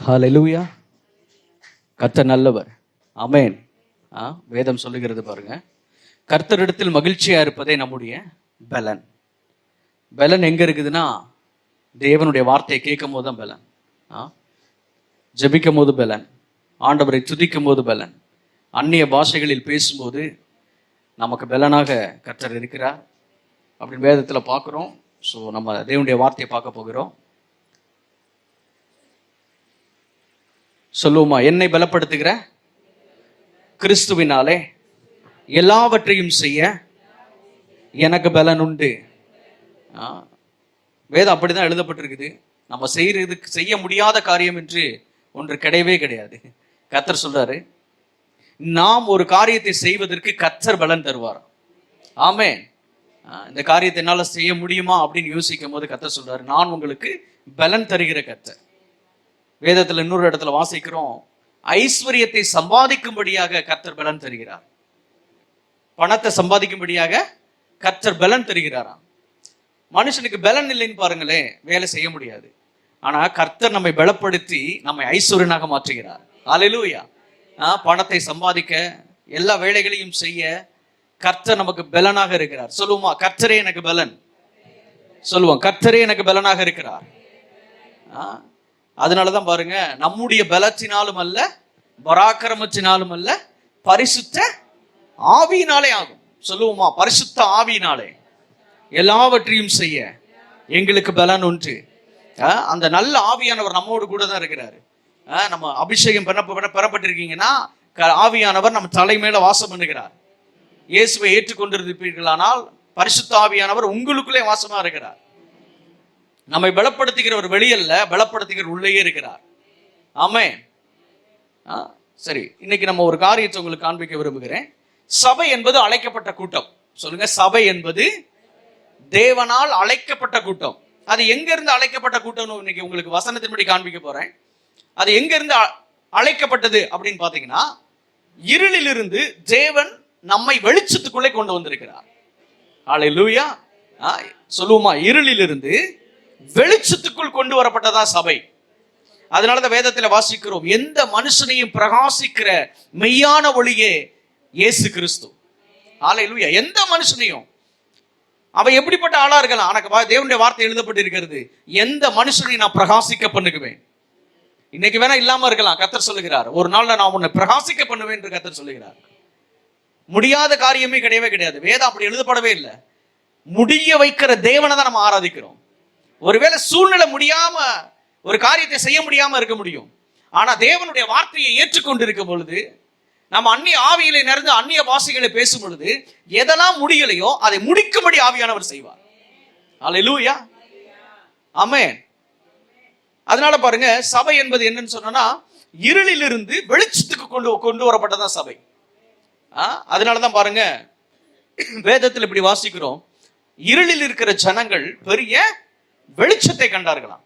ஹல்லேலூயா. கர்த்தர் நல்லவர். ஆமென். வேதம் சொல்லுகிறது பாருங்க, கர்த்தரிடத்தில் மகிழ்ச்சியா இருப்பதே நம்முடைய பலன். பலன் எங்க இருக்குதுன்னா, தேவனுடைய வார்த்தையை கேட்கும் போது தான் பலன். ஜெபிக்கும் போது பலன், ஆண்டவரை துதிக்கும் போது பலன், அந்நிய பாஷைகளில் பேசும்போது நமக்கு பலனாக கர்த்தர் இருக்கிறார் அப்படின்னு வேதத்தில் பார்க்குறோம். ஸோ நம்ம தேவனுடைய வார்த்தையை பார்க்க போகிறோம். சொல்லுவோமா? என்னை பலப்படுத்துகிற கிறிஸ்துவினாலே எல்லாவற்றையும் செய்ய எனக்கு பலன் உண்டு. வேதம் அப்படிதான் எழுதப்பட்டிருக்குது. நம்ம செய்ய முடியாத காரியம் என்று ஒன்று கிடையவே கிடையாது. கர்த்தர் சொல்றாரு, நாம் ஒரு காரியத்தை செய்வதற்கு கர்த்தர் பலன் தருவார். ஆமென். இந்த காரியத்தை என்னால செய்ய முடியுமா அப்படின்னு யோசிக்கும் போது கர்த்தர் சொல்றாரு, நான் உங்களுக்கு பலன் தருகிற கர்த்தர். வேதத்துல இன்னொரு இடத்துல வாசிக்கிறோம், ஐஸ்வர்யத்தை சம்பாதிக்கும்படியாக கர்த்தர் பலன் தருகிறார். பணத்தை சம்பாதிக்கும்படியாக கர்த்தர் பலன் தருகிறாராம். மனுஷனுக்கு பலன் இல்லைன்னு பாருங்களேன், வேலை செய்ய முடியாது. ஆனா கர்த்தர் நம்மை பலப்படுத்தி நம்மை ஐஸ்வர்யனாக மாற்றுகிறார். ஹல்லேலூயா. பணத்தை சம்பாதிக்க, எல்லா வேலைகளையும் செய்ய கர்த்தர் நமக்கு பலனாக இருக்கிறார். சொல்லுவோமா? கர்த்தரே எனக்கு பலன். சொல்லுவோம், கர்த்தரே எனக்கு பலனாக இருக்கிறார். அதனாலதான் பாருங்க, நம்முடைய பலத்தினாலும் அல்ல, பராக்கிரமத்தினாலும் அல்ல, பரிசுத்த ஆவியினாலே ஆகும். சொல்லுவோமா? பரிசுத்த ஆவியினாலே எல்லாவற்றையும் செய்ய எங்களுக்கு பலன் உண்டு. அந்த நல்ல ஆவியானவர் நம்மோடு கூட தான் இருக்கிறாரு. நம்ம அபிஷேகம் பெறப்பட்டிருக்கீங்கன்னா ஆவியானவர் நம்ம தலை மேல வாசம் பண்ணுகிறார். இயேசுவை ஏற்றுக்கொண்டிருப்பீர்களானால் பரிசுத்த ஆவியானவர் உங்களுக்குள்ளே வாசமா இருக்கிறார். நம்மை பலப்படுத்துகிறவர் வெளியல்ல, பலப்படுத்துகிற உள்ளேயே இருக்கிறார். ஆமென். சரி, இன்னைக்கு நம்ம ஒரு காரியத்தை உங்களுக்கு காண்பிக்க விரும்புகிறேன். சபை என்பது அழைக்கப்பட்ட கூட்டம். சொல்லுங்க, சபை என்பது தேவனால் அழைக்கப்பட்ட கூட்டம். அது எங்க இருந்து அழைக்கப்பட்ட கூட்டம்? இன்னைக்கு உங்களுக்கு வசனத்தின்படி காண்பிக்க போறேன். அது எங்க இருந்து அழைக்கப்பட்டது அப்படின்னு பாத்தீங்கன்னா, இருளிலிருந்து தேவன் நம்மை வெளிச்சத்துக்குள்ளே கொண்டு வந்திருக்கிறார். ஹல்லேலூயா. சொல்லுவோமா? இருளிலிருந்து வெளிச்சத்துக்குள் கொண்டு வரப்பட்டதா சபை. அதனாலதான் வேதத்துல வாசிக்கிறோம், எந்த மனுஷனையும் பிரகாசிக்கிற மெய்யான ஒளியே இயேசு கிறிஸ்து. ஹல்லேலூயா. எந்த மனுஷனையும், அவன் எப்படிப்பட்ட ஆளா இருக்கலாம், ஆனா தேவனுடைய வார்த்தை எழுதப்பட்டு இருக்கிறது, எந்த மனுஷனையும் நான் பிரகாசிக்க பண்ணுவேன். இன்னைக்கு வேணா இல்லாம இருக்கலாம், கர்த்தர் சொல்லுகிறார், ஒரு நாள்ல நான் உன்னை பிரகாசிக்க பண்ணுவேன் என்று கர்த்தர் சொல்லுகிறார். முடியாத காரியமே கிடையவே கிடையாது. வேதம் அப்படி எழுதப்படவே இல்லை. முடிய வைக்கிற தேவனை தான் நம்ம ஆராதிக்கிறோம். ஒருவேளை சூழ்நிலை முடியாம ஒரு காரியத்தை செய்ய முடியாம இருக்க முடியும். ஆனா தேவனுடைய வார்த்தையை ஏற்றுக்கொண்டு இருக்கும் பொழுது, நம்ம அந்நிய ஆவியிலே நிறைந்து அந்நிய பாஷைகளை பேசும் பொழுது, எதெல்லாம் முடியலையோ அதை முடிக்கும்படி ஆவியானவர் செய்வார். ஹல்லேலூயா. ஆமென். அதனால பாருங்க, சபை என்பது என்னன்னு சொன்னா, இருளிலிருந்து வெளிச்சத்துக்கு கொண்டு வரப்பட்டதான் சபை. அதனாலதான் பாருங்க, வேதத்தில் இப்படி வாசிக்கிறோம், இருளில் இருக்கிற ஜனங்கள் பெரிய வெளிச்சத்தை கண்டார்களாம்.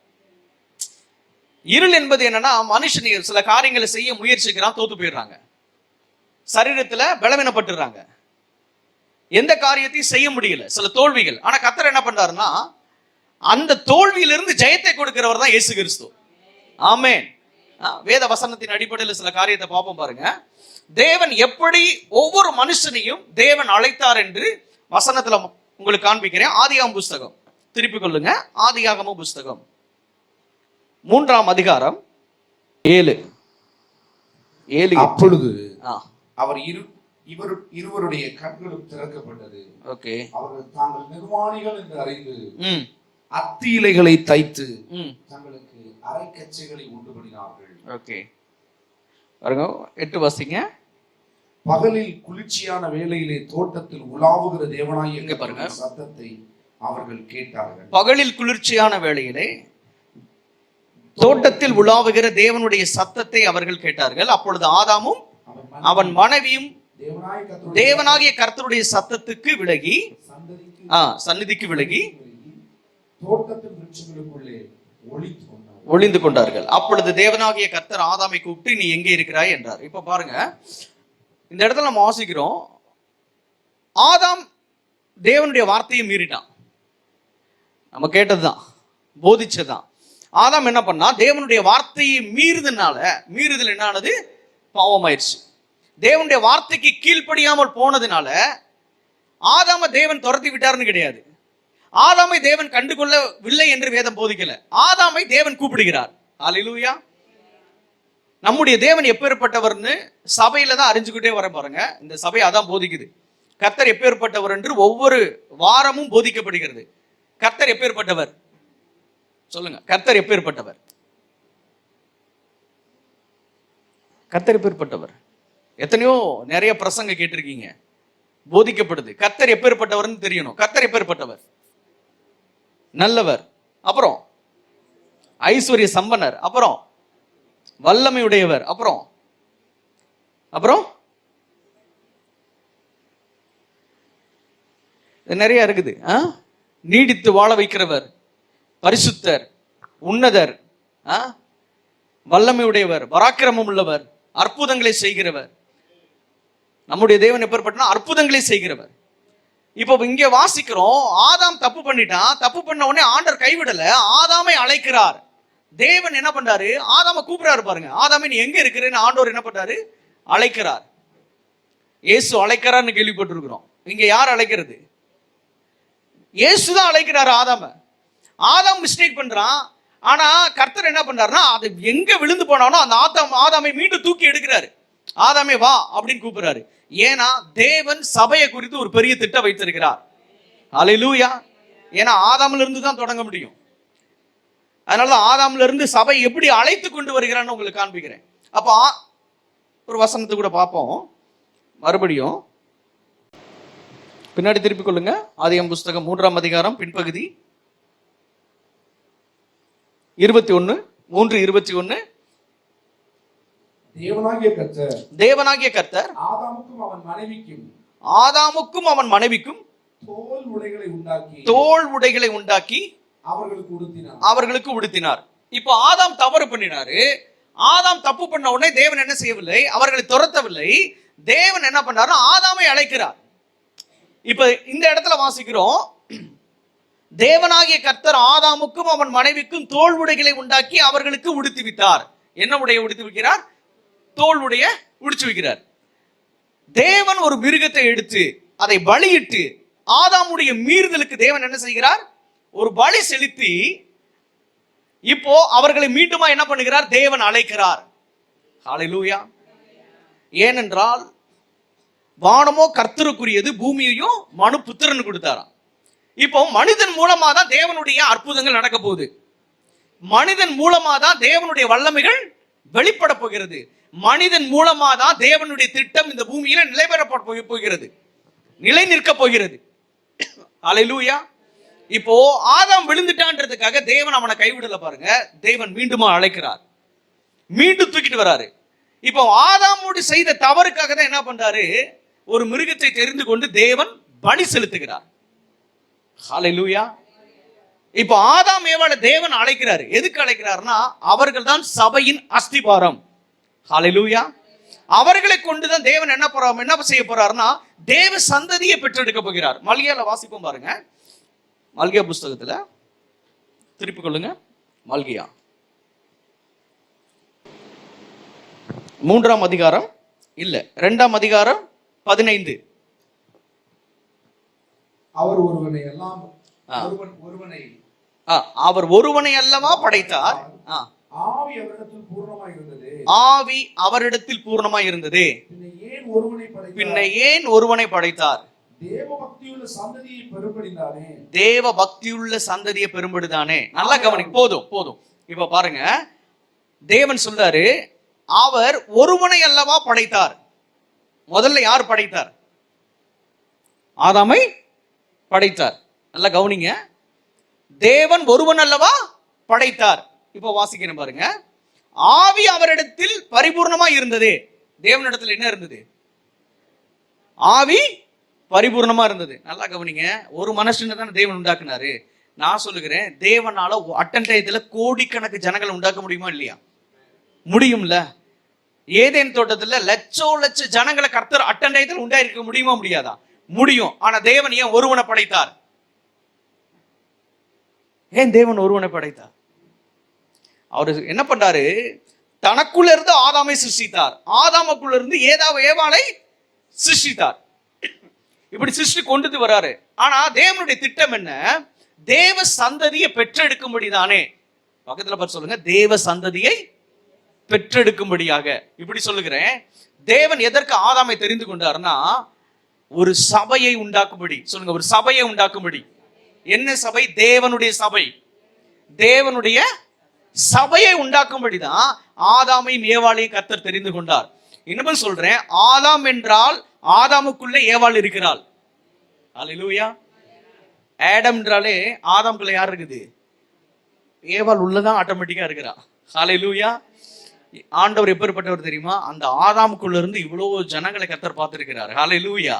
இருள் என்பது என்னன்னா, மனுஷன் சில காரியங்களை செய்ய முயற்சிக்கிறான், தோத்து போயிடுறாங்க, சரீரத்துல பலவீனப்பட்டுறாங்க, எந்த காரியத்தையும் செய்ய முடியல, சில தோல்விகள். ஆனா கர்த்தர் என்ன பண்றாருன்னா, அந்த தோல்வியிலிருந்து ஜெயத்தை கொடுக்கிறவர் தான் இயேசு கிறிஸ்து. ஆமென். வேத வசனத்தின் அடிப்படையில் சில காரியத்தை பார்ப்போம் பாருங்க. தேவன் எப்படி ஒவ்வொரு மனுஷனையும் தேவன் அழைத்தார் என்று வசனத்துல உங்களுக்கு காண்பிக்கிறேன். ஆதியாகமம் புஸ்தகம் திருப்பிக் கொள்ளுங்க. ஆதியாகமம் புஸ்தகம் 3ஆம் அதிகாரம் 7. அப்பொழுது அவர் இருவருடைய கண்களும் திறக்கப்பட்டது. ஓகே. அவர்கள் தாங்கள் நிர்வாணிகள் என்று அறிந்து அத்தி இலைகளை தைத்து தங்களுக்கு அரைக்கச்சைகளை உண்டு பண்ணினார்கள். ஓகே, பாருங்க 8 வாசிங்க. பகலில் குளிர்ச்சியான வேளையிலே தோட்டத்தில் உலாவுகிற தேவனாகிய பாருங்க சத்தத்தை அவர்கள் கேட்டார்கள். பகலில் குளிர்ச்சியான வேளையிலே தோட்டத்தில் உலாவுகிற தேவனுடைய சத்தத்தை அவர்கள் கேட்டார்கள். அப்பொழுது ஆதாமும் அவன் மனைவியும் தேவனாகிய கர்த்தருடைய சத்தத்துக்கு விலகி, சந்நிதிக்கு விலகி தோட்டத்தின் விருட்சங்களுக்குள்ளே ஒளிந்து கொண்டார்கள். அப்பொழுது தேவனாகிய கர்த்தர் ஆதாமை கூப்பிட்டு, நீ எங்கே இருக்கிறாய் என்றார். இப்ப பாருங்க, இந்த இடத்துல நம்ம வாசிக்கிறோம், ஆதாம் தேவனுடைய வார்த்தையை மீறிட்டான். நம்ம கேட்டதுதான், போதிச்சதுதான். ஆதாம் என்ன பண்ணா? தேவனுடைய வார்த்தையை மீறுதல் என்ன ஆனது? பாவமாயிருச்சு. தேவனுடைய வார்த்தைக்கு கீழ்ப்படியாமல் போனதுனால ஆதாம தேவன் துரத்தி விட்டார்னு கிடையாது. ஆதாமை தேவன் கண்டுகொள்ளவில்லை என்று வேதம் போதிக்கல. ஆதாமை தேவன் கூப்பிடுகிறார். அல்லேலூயா. நம்முடைய தேவன் எப்பேற்பட்டவர்னு சபையில தான் அறிஞ்சுக்கிட்டே வர பாருங்க. இந்த சபை அதான் போதிக்குது. கர்த்தர் எப்பேற்பட்டவர் என்று ஒவ்வொரு வாரமும் போதிக்கப்படுகிறது. கர்த்தர் எப்பேற்பட்டவர் சொல்லுங்க. கர்த்தர் எப்பேற்பட்டவர்? கர்த்தர் எப்பேற்பட்டவர்? எத்தனையோ நிறைய பிரசங்க கேட்டிருக்கீங்க, போதிக்கப்படுது. கர்த்தர் எப்பேற்பட்டவர்னு தெரியணும். கர்த்தர் எப்பேற்பட்டவர்? நல்லவர், அப்புறம் ஐஸ்வர்ய சம்பனர், அப்புறம் வல்லமை உடையவர், அப்புறம் நிறைய இருக்குது. நீடித்து வாழ வைக்கிறவர், பரிசுத்தர், உன்னதர், வல்லமை உடையவர், பராக்கிரமம் உள்ளவர், அற்புதங்களை செய்கிறவர். நம்முடைய தேவன் எப்பேற்பட்டனா அற்புதங்களை செய்கிறவர். இப்போ இங்க வாசிக்கிறோம், ஆதாம் தப்பு பண்ணிட்டான். தப்பு பண்ண உடனே ஆண்டவர் கைவிடல, ஆதாமை அழைக்கிறார். தேவன் என்ன பண்றாரு? ஆதாம கூப்பிடுறாரு பாருங்க. ஆதாமே நீ எங்க இருக்கிறேன்னு ஆண்டவர் என்ன பண்றாரு? அழைக்கிறார். இயேசு அழைக்கிறார்னு கேள்விப்பட்டிருக்கிறோம். இங்க யார் அழைக்கிறது? இயேசுதான் அழைக்கிறாரு ஆதாம. ஆதாம் மிஸ்டேக் பண்றான். ஆனா கர்த்தர் என்ன பண்றாருன்னா, அது எங்க விழுந்து போனானோ அந்த ஆதாமை மீண்டும் தூக்கி எடுக்கிறாரு. ஆதாமே வா அப்படின்னு கூப்பிடுறாரு. ஏன்னா தேவன் சபையை குறித்து ஒரு பெரிய திட்டம் வைத்திருக்கிறார். அல்லேலூயா. ஏன்னா ஆதாம்ல இருந்து தான் தொடங்க முடியும். அதனாலதான் ஆதாம்ல இருந்து சபை எப்படி அழைத்து கொண்டு வருகிறான்னு உங்களுக்கு காண்பிக்கிறேன். அப்போ ஒரு வசனத்தை கூட பார்ப்போம். மறுபடியும் பின்னாடி திருப்பிக் கொள்ளுங்க. ஆதியாகமம் புஸ்தகம் 3ஆம் அதிகாரம் பின்பகுதி 21:3-21. தேவனாகிய கர்த்தர் ஆதாமுக்கும் அவன் மனைவிக்கும் தோல் உடைகளை உண்டாக்கி அவர்களுக்கு உடுத்தினார். இப்போ ஆதாம் தவறு பண்ணினாரு. ஆதாம் தப்பு பண்ண உடனே தேவன் என்ன செய்யவில்லை? அவர்களை துரத்தவில்லை. தேவன் என்ன பண்ணாரு? ஆதாமை அழைக்கிறார். இப்ப இந்த இடத்துல வாசிக்கிறோம், தேவனாகிய கர்த்தர் ஆதாமுக்கும் அவன் மனைவிக்கும் தோல் உடைகளை உண்டாக்கி அவர்களுக்கு உடுத்தி விட்டார். என்ன உடைய உடுத்தி வைக்கிறார்? தோல் உடைய உடுத்தி வைக்கிறார். தேவன் ஒரு மிருகத்தை எடுத்து அதை பலியிட்டு ஆதாமுடைய மீறுதலுக்கு தேவன் என்ன செய்கிறார்? ஒரு பலி செலுத்தி இப்போ அவர்களை மீண்டுமா என்ன பண்ணுகிறார்? தேவன் அழைக்கிறார். ஹல்லேலூயா. ஏனென்றால் வானமோ கர்த்தருக்குரியது, பூமியையும் மனு புத்திரன் கொடுத்தாராம். இப்போ மனிதன் மூலமா தான் தேவனுடைய அற்புதங்கள் நடக்க போகுது. மனிதன் மூலமா தான் தேவனுடைய வல்லமைகள் வெளிப்பட போகிறது. மனிதன் மூலமா தான் தேவனுடைய திட்டம் இந்த பூமியில நிலைபெறப்பட போகிறது, நிலை நிற்க போகிறது. அல்லேலூயா. இப்போ ஆதாம் விழுந்துட்டான்றதுக்காக தேவன் அவனை கைவிடல பாருங்க. தேவன் மீண்டுமா அழைக்கிறார், மீண்டும் தூக்கிட்டு வராரு. இப்போ ஆதாமோடு செய்த தவறுக்காக தான் என்ன பண்றாரு? ஒரு மிருகத்தை தெரிந்து கொண்டு தேவன் பலி செலுத்துகிறார். ஹல்லேலூயா. இப்போ ஆதாம் ஏவாளை தேவன் அழைக்கிறாரு. எதுக்கு அழைக்கிறார்னா, அவர்கள் தான் சபையின் அஸ்திபாரம். ஹல்லேலூயா. அவர்களை கொண்டுதான் தேவன் என்ன செய்ய போறாருன்னா, தேவ சந்ததியை பெற்றெடுக்க போகிறார். மல்கியால வாசிப்போம் பாருங்க. மல்கியா புஸ்தகத்துல திருப்பிக் கொள்ளுங்க. மல்கியா 3ஆம் அதிகாரம், இல்ல 2ஆம் அதிகாரம் 15. அவர் ஒருவனை அல்லவா படைத்தார். ஆவி அவரிடத்தில் பூர்ணமாய் இருந்தது. பின்ன ஏன் ஒருவனை படைத்தார்? தேவ பக்தியுள்ள சந்ததியை பெரும்படுதானே. நல்லா கவனிக்க. போதும். இப்ப பாருங்க, தேவன் சொல்றாரு, அவர் ஒருவனை அல்லவா படைத்தார். முதல்ல யார் படைத்தார்? ஆதாமை படைத்தார். நல்லா கவனிங்க. தேவன் ஒருவன் அல்லவா படைத்தார். இப்போ வாசிக்கணும் பாருங்க. ஆவி அவரிடத்தில் பரிபூர்ணமா இருந்தது. தேவனிடத்தில் என்ன இருந்தது? ஆவி பரிபூர்ணமா இருந்தது. நல்லா கவனிங்க. ஒரு மனுஷனை தான் தேவன் உண்டாக்குனாரு. நான் சொல்லுகிறேன், தேவனால அட்டன்டயத்துல கோடிக்கணக்கு ஜனங்களை உண்டாக்க முடியுமா இல்லையா? முடியும்ல. ஏதேன் தோட்டத்துல லட்ச ஜனங்களை கர்த்தர் அட்டன்டயத்தில் உண்டாயிருக்க முடியுமா முடியாதா? முடியும். ஆனா தேவன் ஏன் ஒருவனை படைத்தார்? ஏன் தேவன் ஒருவனை படைத்தார்? அவரு என்ன பண்றாரு, தனக்குள்ள இருந்து ஆதாமை சிருஷ்டித்தார், ஆதாமுக்குள்ள இருந்து ஏவாளை சிருஷ்டித்தார். இப்படி சிருஷ்டி கொண்டு வராரு. ஆனா தேவனுடைய திட்டம் என்ன? தேவ சந்ததியை பெற்றெடுக்கும்படி தானே. பக்கத்துல பார்த்து சொல்லுங்க, தேவ சந்ததியை பெற்றெடுக்கும்படியாக. இப்படி சொல்லுகிறேன், தேவன் எதற்கு ஆதாமை தெரிந்து கொண்டார்னா, ஒரு சபையை உண்டாக்கும்படி. சொல்லுங்க, ஒரு சபையை உண்டாக்கும்படி. என்ன சபை? தேவனுடைய சபை. தேவனுடைய சபையை உண்டாக்கும்படிதான் ஆதாமையும் ஏவாளையும் கர்த்தர் தெரிந்து கொண்டார். இன்னும் சொல்றேன், ஆதாம் என்றால் ஆதாமுக்குள்ளே ஏவாள் இருக்கிறாள். அல்லேலூயா. ஆடம் என்றாலே ஆதாமுக்குள்ள யார் இருக்குது? ஏவாள் உள்ளதான் ஆட்டோமேட்டிக்கா இருக்கிறா. அல்லேலூயா. ஆண்டவர் எப்பேற்பட்டவர் தெரியுமா? அந்த ஆதாமுக்குள்ள இருந்து இவ்வளவு ஜனங்களை கர்த்தர் பார்த்திருக்கிறார். அல்லேலூயா.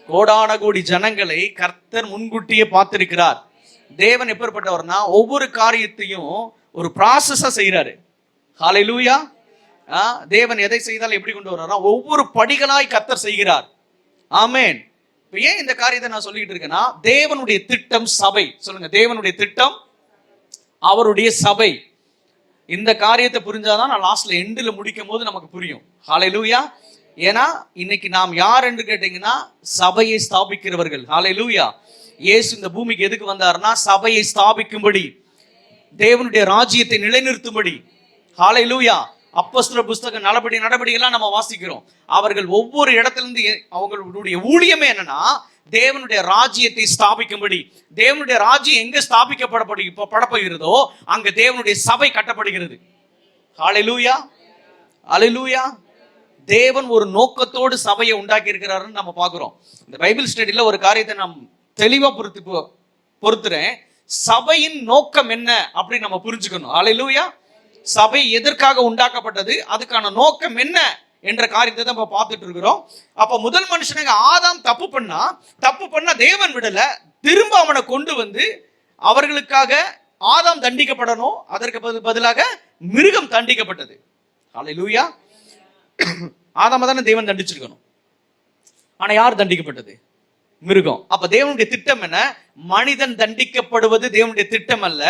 கோடான கோடி ஜனங்களை கர்த்தர் முன்கூட்டியே பார்த்திருக்கிறார். தேவன் எப்பேற்பட்டவர்னா, ஒவ்வொரு காரியத்தையும் ஒரு ப்ராசஸா செய்யறாரு. ஹல்லேலூயா. தேவன் எதை செய்தாலும் எப்படி கொண்டு வர்றாரா, ஒவ்வொரு படிகளாய் கர்த்தர் செய்கிறார். ஆமென். ஏன் இந்த காரியத்தை நான் சொல்லிட்டு இருக்கேன்னா, தேவனுடைய திட்டம் சபை. சொல்லுங்க, தேவனுடைய திட்டம் அவருடைய சபை. இந்த காரியத்தை புரிஞ்சாதான் நான் லாஸ்ட்ல எண்டுல முடிக்கும் போது நமக்கு புரியும். ஹல்லேலூயா. ஏன்னா இன்னைக்கு நாம் யார் என்று கேட்டீங்கன்னா, சபையை ஸ்தாபிக்கிறவர்கள். ஹல்லேலூயா. இயேசு இந்த பூமிக்கு எதுக்கு வந்தாருன்னா, சபையை ஸ்தாபிக்கும்படி, தேவனுடைய ராஜ்யத்தை நிலைநிறுத்தும்படி. ஹல்லேலூயா. அப்போஸ்தலர் புத்தகம் நடபடியெல்லாம் நம்ம வாசிக்கிறோம். அவர்கள் ஒவ்வொரு இடத்திலிருந்து அவங்களுடைய ஊழியமே என்னன்னா, தேவனுடைய ராஜ்யத்தை ஸ்தாபிக்கும்படி. தேவனுடைய ராஜ்யம் எங்க ஸ்தாபிக்கப்படப்படுகிறதோ அங்க தேவனுடைய சபை கட்டப்படுகிறது. ஹல்லேலூயா. ஹல்லேலூயா. தேவன் ஒரு நோக்கத்தோடு சபையை உண்டாக்கி இருக்கிறாருன்னு நம்ம பார்க்கிறோம். இந்த பைபிள் ஸ்டடியில ஒரு காரியத்தை நாம் தெளிவா பொறுத்துறேன். சபையின் நோக்கம் என்ன அப்படின்னு நம்ம புரிஞ்சுக்கணும். ஹல்லேலூயா. சபை எதற்காக உண்டாக்கப்பட்டது, அதுக்கான நோக்கம் என்ன என்ற காரியத்தை தான் நம்ம பார்த்துட்டு இருக்கிறோம். அப்ப முதல் மனுஷனுக்கு ஆதாம் தப்பு பண்ணா தேவன் விடல, திரும்ப அவனை கொண்டு வந்து அவர்களுக்காக ஆதாம் தண்டிக்கப்படணும், அதற்கு பதிலாக மிருகம் தண்டிக்கப்பட்டது. ஹல்லேலூயா. ஆதாம தானே தேவன் தண்டிச்சிருக்கணும், ஆனா யார் தண்டிக்கப்பட்டது? மிருகம். அப்ப தேவனுடைய திட்டம் என்ன? மனிதன் தண்டிக்கப்படுவது தேவனுடைய திட்டம் அல்ல,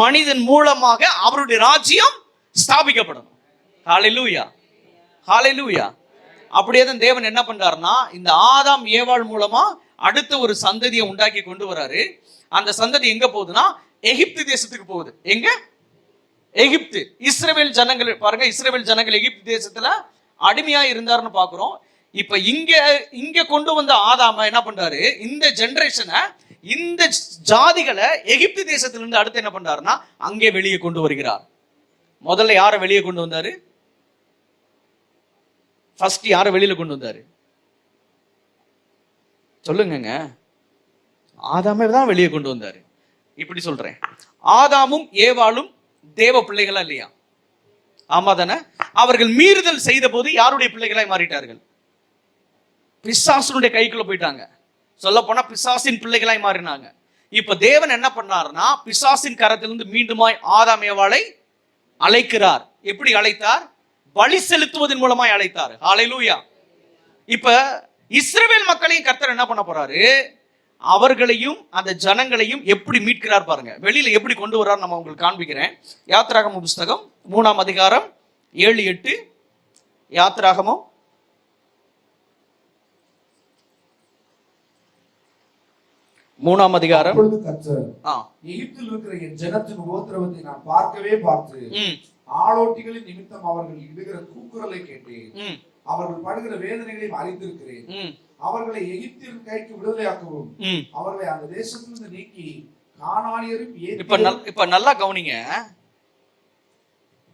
மனிதன் மூலமாக அவருடைய ராஜ்யம் ஸ்தாபிக்கப்படணும். ஹல்லேலூயா. ஹல்லேலூயா. அப்படியே தான் தேவன் என்ன பண்றாருன்னா, இந்த ஆதாம் ஏவாள் மூலமா அடுத்த ஒரு சந்ததியை உண்டாக்கி கொண்டு வராரு. அந்த சந்ததி எங்க போகுதுன்னா, எகிப்து தேசத்துக்கு போகுது. எங்க? எகிப்து. இஸ்ரவேல் ஜனங்கள் பாருங்க, இஸ்ரவேல் ஜனங்கள் எகிப்து தேசத்துல அடிமையா இருந்தாருன்னு பாக்குறோம். இப்ப இங்க கொண்டு வந்த ஆதாம என்ன பண்றாரு, இந்த ஜெனரேஷனை, இந்த ஜாதிகளை எகிப்து தேசத்திலிருந்து அடுத்து என்ன பண்றாருன்னா அங்கே வெளியே கொண்டு வருகிறார். முதல்ல யாரை வெளியே கொண்டு வந்தாரு? ஃபர்ஸ்ட் யாரை வெளியில கொண்டு வந்தாரு? சொல்லுங்க. ஆதாமை தான் வெளியே கொண்டு வந்தாரு. இப்படி சொல்றேன், ஆதாமும் ஏவாளும் தேவ பிள்ளைகளா இல்லையா? ஆமா தானே? அவர்கள் மீறுதல் செய்த போது யாருடைய பிள்ளைகளாய் மாறிட்டார்கள்? பிசாசுடைய கைக்குள்ள போயிட்டாங்க. சொல்ல போனா பிசாசின் பிள்ளைகளாய் மாறினாங்க. இப்ப தேவன் என்ன பண்ணாருன்னா, பிசாசின் கரத்திலிருந்து மீண்டுமாய் ஆதாம் ஏவாளை அழைக்கிறார். எப்படி அழைத்தார்? பலி செலுத்துவதன் மூலமாய் அழைத்தார். ஹல்லேலூயா. இப்ப இஸ்ரவேல் மக்களையும் கர்த்தர் என்ன பண்ண போறாரு, அவர்களையும் அந்த ஜனங்களையும் எப்படி மீட்கிறார் பாருங்க. வெளியில எப்படி கொண்டு வர்றார் நம்ம உங்களுக்கு காண்பிக்கிறேன். யாத்திராகம புஸ்தகம் 3ஆம் அதிகாரம் 7-8. யாத்திராகமம் 3ஆம் அதிகாரம். எகிப்தில் இருக்கிற என் ஜனத்தின் உபத்திரவத்தை நான் பார்த்து ஆளோட்டிகளின் நிமித்தம் அவர்கள் இடுகிற கூக்குரலை கேட்டேன். அவர்கள் படுகிற வேதனைகளையும் அறிந்திருக்கிறேன். அவர்களை எகிப்தின் கைக்கு விடுதலையாக்கவும் அவர்களை அந்த தேசத்திலிருந்து நீக்கி கானானியரும். இப்ப நல்லா கவனிங்க.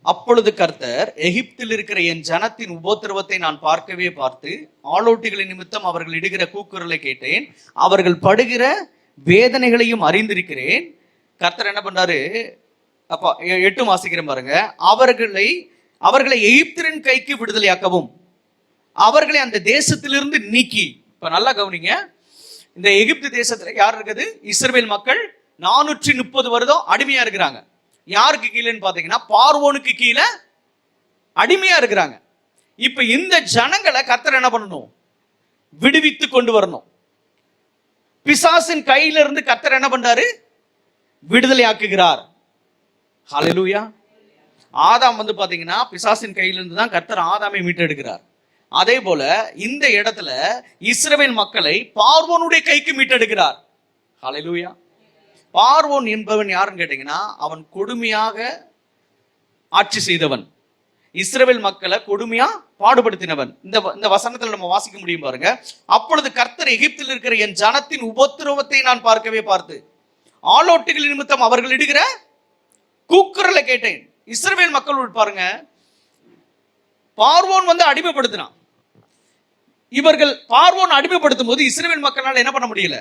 அப்பொழுது கர்த்தர், எகிப்தில் இருக்கிற என் ஜனத்தின் உபத்திரவத்தை நான் பார்த்து ஆளோட்டிகளின் நிமித்தம் அவர்கள் இடுகிற கூக்குரலை கேட்டேன். அவர்கள் படுகிற வேதனைகளையும் அறிந்திருக்கிறேன். கர்த்தர் என்ன பண்றாரு? அப்ப 8 வாசிக்கிறேன் பாருங்க. அவர்களை எகிப்தின் கைக்கு விடுதலையாக்கவும் அவர்களை அந்த தேசத்திலிருந்து நீக்கி. இப்ப நல்லா கவனிங்க. இந்த எகிப்து தேசத்துல யார் இருக்குது? இஸ்ரவேல் மக்கள் 430 வருடம் அடிமையா இருக்கிறாங்க. யாருக்கு கீழேன்னு பாத்தீங்கன்னா பார்வோனுக்கு கீழே அடிமையா இருக்கிறாங்க. இப்ப இந்த ஜனங்களை கர்த்தர் என்ன பண்ணணும்? விடுவித்து கொண்டு வரணும். பிசாசின் கையில இருந்து கர்த்தர் என்ன பண்றாரு? விடுதலை ஆக்குகிறார். ஹல்லேலூயா. ஆதாம் வந்து பாத்தீங்கன்னா பிசாசின் கையிலிருந்து தான் கர்த்தர் ஆதாமை மீட்டெடுக்கிறார். அதே போல இந்த இடத்துல இஸ்ரவேல் மக்களை பார்வோனுடைய கைக்கு மீட்டெடுக்கிறார். ஹல்லேலூயா. பார்வோன் என்பவன் யாருன்னு கேட்டீங்கன்னா, அவன் கொடுமையாக ஆட்சி செய்தவன், இஸ்ரவேல் மக்களை கொடுமையா பாடுபடுத்தினவன். இந்த வசனத்துல நம்ம வாசிக்க முடியும் பாருங்க. அப்பொழுது கர்த்தர் எகிப்தில் இருக்கிற என் ஜனத்தின் உபத்திரவத்தை நான் பார்க்கவே பார்த்து ஆளோட்டுகள் நிமித்தம் அவர்கள் இடுகிற கூக்குரலை கேட்டேன். இஸ்ரவேல் மக்கள் பாருங்க, பார்வோன் வந்து அடிமைப்படுத்தினான். இவர்கள் பார்வோன் அடிமைப்படுத்தும் போது இஸ்ரவேல் மக்களால் என்ன பண்ண முடியல,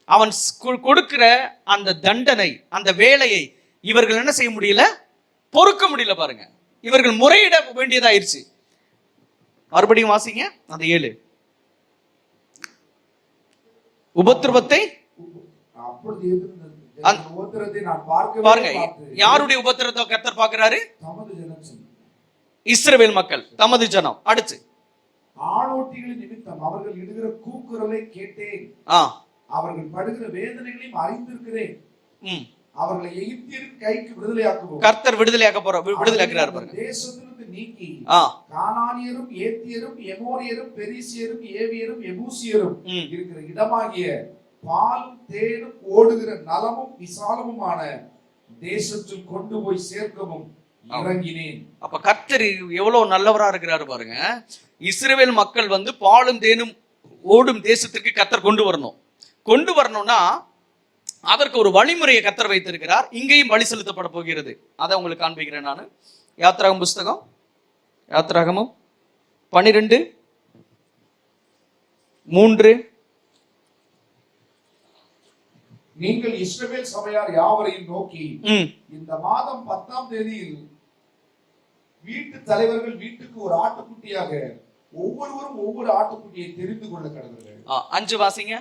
அவன் கொடுக்கிற அந்த தண்டனை, அந்த வேலையை இவர்கள் என்ன செய்ய முடியல, பொறுக்க முடியல. பாருங்க, இவர்கள் முறையிட வேண்டியதாயிருச்சு. மறுபடியும் வாசிங்க அந்த 7. உபத்திரவத்தை பாருங்க, யாருடைய உபத்திரத்தை கர்த்தர் பார்க்கிறாரு? இஸ்ரவேல் மக்கள், தமது ஜனம். அடுத்து ஆளோட்டிகளின் நிமித்தம் அவர்கள் இடுகிற கூக்குரலை கேட்டேன், அவர்கள் படுகிற வேதனைகளையும் அறிந்திருக்கிறேன். அவர்களை எகிப்தியரின் கைக்கு விடுதலையாக்குவோம். கர்த்தர் விடுதலையாக்குறார் பாருங்க. தேசத்திலிருந்து நீக்கி கானானியரும் ஏத்தியரும் எமோரியரும் பெரிசியரும் ஏவியரும் எபூசியரும் இருக்கிற இடமாகிய பாலும் தேனும் ஓடுகிற நலமும் விசாலமுமான தேசத்தில் கொண்டு போய் சேர்க்கவும் இறங்கினேன். அப்ப கர்த்தர் எவ்வளவு நல்லவரா இருக்கிறாரு பாருங்க. இஸ்ரவேல் மக்கள் வந்து பாலும் தேனும் ஓடும் தேசத்திற்கு கர்த்தர் கொண்டு வரணும்னா அதற்கு ஒரு வழிமுறையை கர்த்தர் வைத்திருக்கிறார். இங்கேயும் வழி செலுத்தப்பட போகிறது. அதை உங்களுக்கு காண்பிக்கிறேன் நான். யாத்திராகமம் புஸ்தகம், யாத்திராகமம் 12:3. நீங்கள் இஸ்ரவேல் சபையார் யாவரையும் நோக்கி, இந்த மாதம் 10ஆம் தேதியில் வீட்டு தலைவர்கள் வீட்டுக்கு ஒரு ஆட்டுக்குட்டியாக ஒவ்வொருவரும் ஒவ்வொரு ஆட்டுக்குட்டியை தெரிந்து கொள்ள கடவுள். 5 வாசிங்க.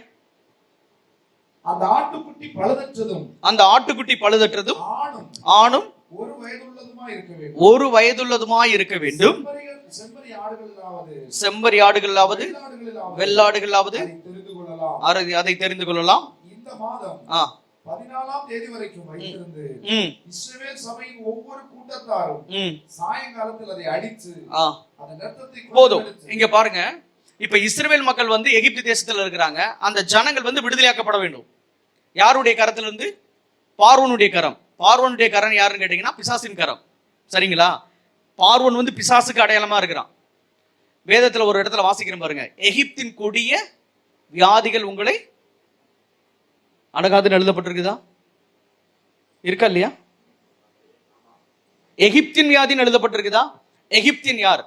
அந்த ஆட்டுக்குட்டி பழுதற்றதும் ஆணும் ஒரு வயதுள்ளதுமாய் இருக்க வேண்டும். செம்மறி ஆடுகளாவது வெள்ளாடுகளாவது அதை தெரிந்து கொள்ளலாம். இந்த மாதம் 14ஆம் தேதி வரைக்கும் வைத்திருந்து இஸ்ரவேல் சபையின் ஒவ்வொரு கூட்டத்தாரும் சாயங்காலத்தில் அதை அடித்து அந்த ரத்தத்தை போதும். இங்க பாருங்க, இப்ப இஸ்ரவேல் மக்கள் வந்து எகிப்து தேசத்துல இருக்கிறாங்க. அந்த ஜனங்கள் வந்து விடுதலையாக்கப்பட வேண்டும். யாருடைய கரத்திலிருந்து? பார்வோனுடைய கரம். பார்வோனுடைய கரம் யாருன்னு கேட்டீங்கன்னா பிசாசின் கரம். சரிங்களா? பார்வோன் வந்து பிசாசுக்கு அடையாளமா இருக்கிறான். வேதத்துல ஒரு இடத்துல வாசிக்கிறேன் பாருங்க, எகிப்தின் கொடிய வியாதிகள் உங்களை அடகாதுன்னு எழுதப்பட்டிருக்குதா? இருக்கா இல்லையா? எகிப்தின் வியாதின்னு எழுதப்பட்டிருக்குதா? எகிப்தின் யார்?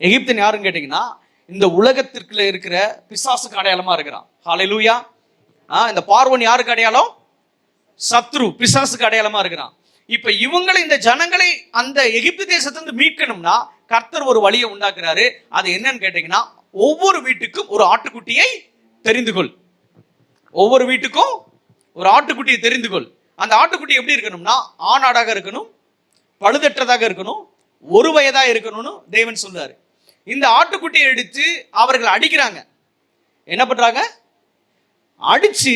எகிப்தின் யாருன்னு கேட்டீங்கன்னா இந்த உலகத்திற்குள்ள இருக்கிற பிசாசுக்கு அடையாளமா இருக்கிறான். ஹல்லேலூயா. இந்த பார்வோன் யாருக்கு அடையாளம்? சத்ரு, பிசாசுக்கு அடையாளமா இருக்கிறான். இப்ப இவங்களை, இந்த ஜனங்களை அந்த எகிப்து தேசத்திலிருந்து மீட்கணும்னா கர்த்தர் ஒரு வழியை உண்டாக்குறாரு. அது என்னன்னு கேட்டீங்கன்னா, ஒவ்வொரு வீட்டுக்கும் ஒரு ஆட்டுக்குட்டியை தெரிந்து கொள். ஒவ்வொரு வீட்டுக்கும் ஒரு ஆட்டுக்குட்டியை தெரிந்து கொள். அந்த ஆட்டுக்குட்டி எப்படி இருக்கணும்னா ஆணாடாக இருக்கணும், பழுதற்றதாக இருக்கணும், ஒரு வயதா இருக்கணும்னு தேவன் சொல்றாரு. இந்த ஆட்டுக்குட்டியை எடுத்து அவர்கள் அடிக்கிறாங்க. என்ன பண்றாங்க? அடிச்சு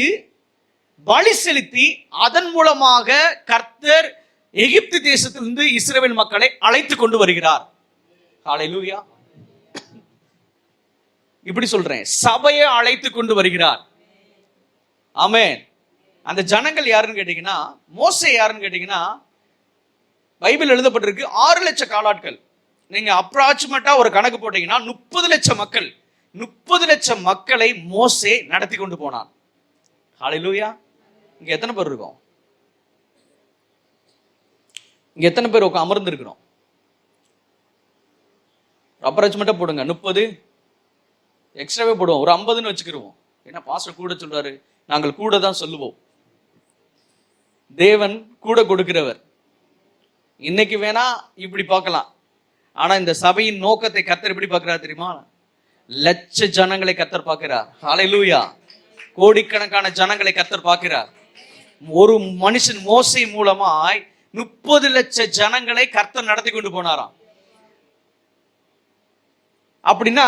பலி செலுத்தி அதன் மூலமாக கர்த்தர் எகிப்து தேசத்திலிருந்து இஸ்ரவேல் மக்களை அழைத்து கொண்டு வருகிறார். ஹல்லேலூயா. இப்படி சொல்றேன், சபையை அழைத்து கொண்டு வருகிறார். ஆமென். அந்த ஜனங்கள் யாருன்னு கேட்டீங்கன்னா, மோசே யாருன்னு கேட்டீங்கன்னா, பைபிள் எழுதப்பட்டிருக்கு 6 லட்சம் காலாட்கள். நீங்க அப்ராக்சிமேட்டா ஒரு கணக்கு போட்டீங்கன்னா 30 லட்சம் மக்கள், 30 லட்சம் மக்களை மோசே நடத்தி கொண்டு போனான். ஹல்லேலூயா. இங்க எத்தனை பேர் இருக்கோம்? இங்க எத்தனை பேர் அமர்ந்து இருக்கிறோம்? அப்ராக்சிமேட்டா போடுங்க. 30 எக்ஸ்ட்ராவே போடுவோம், ஒரு 50ன்னு வச்சுக்கிருவோம். ஏன்னா பாஸ்டர் கூட சொல்றாரு, நாங்கள் கூட தான் சொல்லுவோம். தேவன் கூட கொடுக்கிறவர். இன்னைக்கு வேணா இப்படி பார்க்கலாம், ஆனா இந்த சபையின் நோக்கத்தை கர்த்தர் எப்படி பார்க்கிறார் தெரியுமா? லட்ச ஜனங்களை கர்த்தர் பார்க்கிறார். ஹல்லேலூயா. கோடிக்கணக்கான ஜனங்களை கர்த்தர் பார்க்கிறார். ஒரு மனுஷன் மோசே மூலமாய் 30 லட்சம் ஜனங்களை கர்த்தர் நடத்தி கொண்டு போனாராம். அப்படின்னா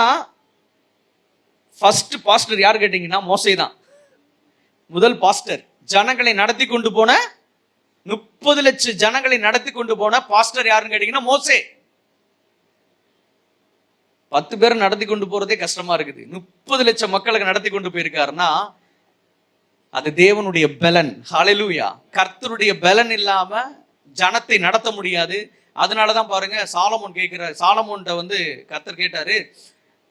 ஃபர்ஸ்ட் பாஸ்டர் யார் கேட்டீங்கன்னா மோசே தான். முதல் பாஸ்டர், ஜனங்களை நடத்தி கொண்டு போன 30 லட்சம் ஜனங்களை நடத்தி கொண்டு போன பாஸ்டர் யாருன்னு கேட்டீங்கன்னா மோசே. 10 பேர் நடத்தி கொண்டு போறதே கஷ்டமா இருக்குது. 30 லட்சம் மக்களுக்கு நடத்தி கொண்டு போயிருக்காருன்னா அது தேவனுடைய பலன். ஹல்லேலூயா. கர்த்தருடைய பலன் இல்லாம ஜனத்தை நடத்த முடியாது. அதனாலதான் பாருங்க, சாலமோன்ட்ட கர்த்தர் கேட்டாரு,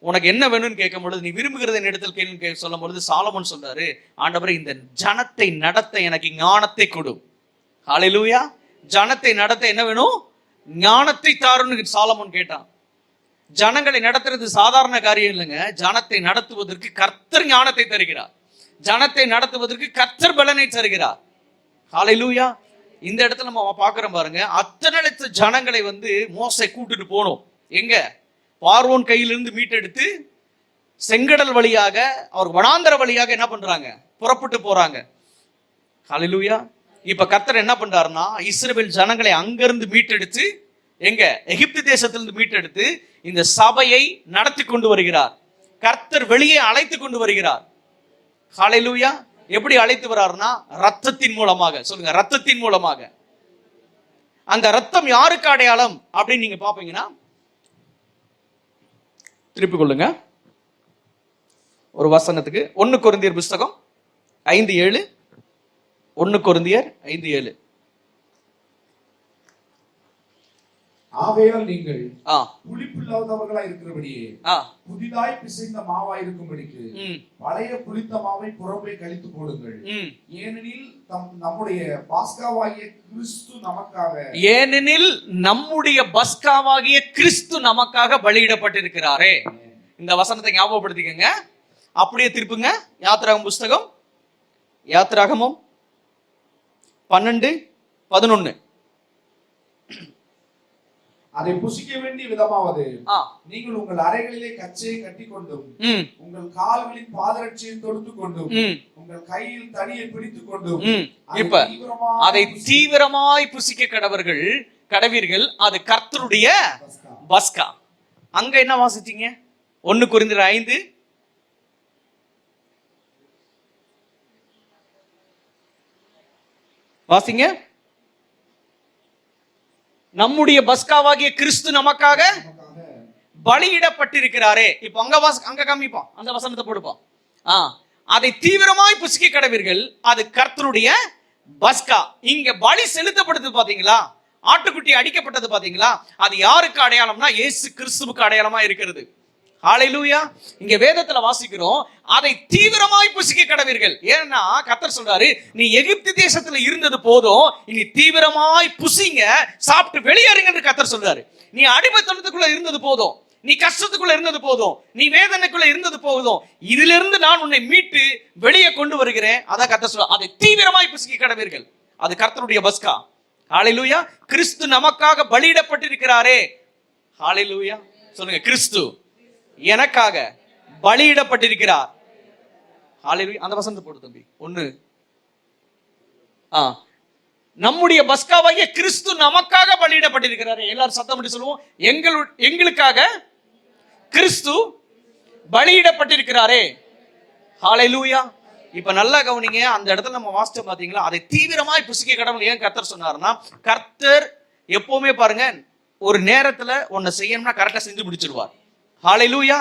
உனக்கு என்ன வேணும்னு கேட்கும் பொழுது, நீ விரும்புகிறத இடத்தில் கேள்வி சொல்லும் பொழுது சாலமோன் சொல்றாரு, ஆண்டவரே இந்த ஜனத்தை நடத்த எனக்கு ஞானத்தை கொடு. ஹல்லேலூயா. ஜனத்தை நடத்த என்ன வேணும்? ஞானத்தை தாருன்னு சாலமோன் கேட்டான். ஜனங்களை நடத்துறது சாதாரண காரியம் இல்லைங்க. ஜனத்தை நடத்துவதற்கு கர்த்தர் ஞானத்தை தருகிறார். ஜனத்தை நடத்துவதற்கு கர்த்தர் பலனை தருகிறார். ஹல்லேலூயா. இந்த இடத்துல நம்ம பார்க்கிறோம் பாருங்க, அத்தனை லட்ச ஜனங்களை மோசே கூட்டிட்டு போனோம். எங்க? பார்வோன் கையிலிருந்து மீட்டெடுத்து செங்கடல் வழியாக அவர் வனாந்தர வழியாக என்ன பண்றாங்க? புறப்பட்டு போறாங்க. ஹல்லேலூயா. இப்ப கர்த்தர் என்ன பண்றாருன்னா, இஸ்ரவேல் ஜனங்களை அங்கிருந்து மீட்டெடுத்து எங்க? எகிப்து தேசத்திலிருந்து மீட்டெடுத்து இந்த சபையை நடத்தி கொண்டு வருகிறார். கர்த்தர் வெளியே அழைத்து கொண்டு வருகிறார். ஹல்லேலூயா. எப்படி அழைத்து வர்றாருன்னா, ரத்தத்தின் மூலமாக. சொல்லுங்க, ரத்தத்தின் மூலமாக. அந்த ரத்தம் யாருக்கு அடையாளம் அப்படின்னு நீங்க பாப்பீங்கன்னா, திருப்பிக் கொள்ளுங்க ஒரு வசனத்துக்கு. 1 கொரிந்தியர் புஸ்தகம் 5:7. 1 கொரிந்தியர் 5:7. ஆகையால் நீங்கள் புளிப்பில்லாதவர்களாய் இருக்கிறபடியே புதிதாய் பிசைந்த மாவாய் இருக்கும்படிக்கு பழைய புளித்த மாவை புறம்பே கழித்து போடுங்கள். ஏனெனில் நம்முடைய பஸ்காவாகிய கிறிஸ்து நமக்காக பலியிடப்பட்டிருக்கிறாரே. இந்த வசனத்தை ஞாபகப்படுத்திக்கங்க. அப்படியே திருப்புங்க யாத்திராகமம் புஸ்தகம், யாத்திராகமம் 12:11. அதை புசிக்க வேண்டிய விதமாவது, நீங்கள் உங்கள் அறைகளிலே கச்சையை கட்டி கொண்டும் உங்கள் கால்களின் பாதரட்சியை தொடுத்து கொண்டும் உங்கள் கையில் தடியை பிடித்துக் கொண்டும் இப்ப அதை தீவிரமாய் புசிக்க கடவீர்கள். அது கர்த்தருடைய பஸ்கா. அங்க என்ன வாசிச்சீங்க? 1 கொரிந்தியர் 5. வாசிங்க. நம்முடைய பஸ்காவாகிய கிறிஸ்து நமக்காக பலியிடப்பட்டிருக்கிறாரே. இப்ப அங்க காமிப்போம், அந்த வசனத்தை போடுப்போம். அதை தீவிரமாய் புசிக்க கடவீர்கள், அது கர்த்தருடைய பஸ்கா. இங்க பலி செலுத்தப்படுது பாத்தீங்களா? ஆட்டுக்குட்டி அடிக்கப்பட்டது பாத்தீங்களா? அது யாருக்கு அடையாளம்னா இயேசு கிறிஸ்துவுக்கு அடையாளமா இருக்கிறது. ஹல்லேலூயா. இங்க வேதத்துல வாசிக்கிறோம், அதை தீவிரமாய் புசிக்க கடவீர்கள். ஏன்னா கர்த்தர் சொல்றாரு, நீ எகிப்து தேசத்துல இருந்தது போதும், இனி தீவிரமாய் புசிங்க, சாப்பிட்டு வெளியேறுங்க என்று கர்த்தர் சொல்றாரு. நீ அடிமைத்தனத்துக்குள்ள இருந்தது போதும், நீ கஷ்டத்துக்குள்ள இருந்தது போதும், நீ வேதனைக்குள்ள இருந்தது போதும், இதிலிருந்து நான் உன்னை மீட்டு வெளியே கொண்டு வருகிறேன். அதான் கர்த்தர் சொல்றாரு, அதை தீவிரமாய் புசிக்க கடவீர்கள். அது கர்த்தருடைய பஸ்கா. ஹல்லேலூயா. கிறிஸ்து நமக்காக பலியிடப்பட்டிருக்கிறாரே. ஹல்லேலூயா. சொல்லுங்க, கிறிஸ்து எனக்காக பலியிடப்பட்டிருக்கிறார். ஹல்லேலூயா. அந்த வசனத்தை போடு தம்பி. 1. நம்முடைய பஸ்காவாகிய கிறிஸ்து நமக்காக பலியிடப்பட்டிருக்கிறார். எல்லாரும் சத்தம் போட்டு சொல்லுவோம், எங்களுக்காக கிறிஸ்து பலியிடப்பட்டிருக்கிறாரே. ஹல்லேலூயா. இப்ப நல்லா கவனிங்க, அந்த இடத்துல நம்ம வாசிச்ச பாத்தீங்களா, அதை தீவிரமாய் புசிக்க கடவுள் ஏன் கர்த்தர் சொன்னார்னா, கர்த்தர் எப்பவுமே பாருங்க, ஒரு நேரத்துல ஒன்ன செய்யணும்னா கரெக்டா செஞ்சு முடிச்சிருவார். ஹல்லேலூயா.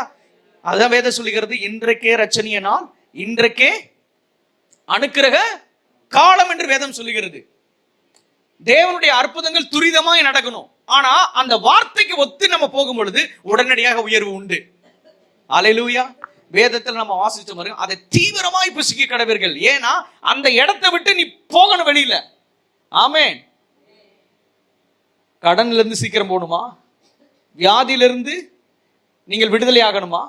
அதான் வேதம் சொல்லுகிறது, இன்றைக்கே ரட்சணிய நாள், இன்றைக்கே அனுக்கிரக காலம் என்று வேதம் சொல்லுகிறது. தேவனுடைய அற்புதங்கள் துரிதமாய் நடக்கணும். ஆனா அந்த வார்த்தைக்கு ஒத்து நம்ம போகும் பொழுது உடனடியாக உயர்வு உண்டு. ஹல்லேலூயா. வேதத்தில் நம்ம வாசிச்ச மாதிரி அதை தீவிரமாய் புசிக்க கடவீர்கள். ஏன்னா அந்த இடத்தை விட்டு நீ போகணும் வெளியில. ஆமென். கடன்ல இருந்து சீக்கிரம் போகணுமா? வியாதியிலிருந்து நீங்கள் விடுதலை ஆகணுமா?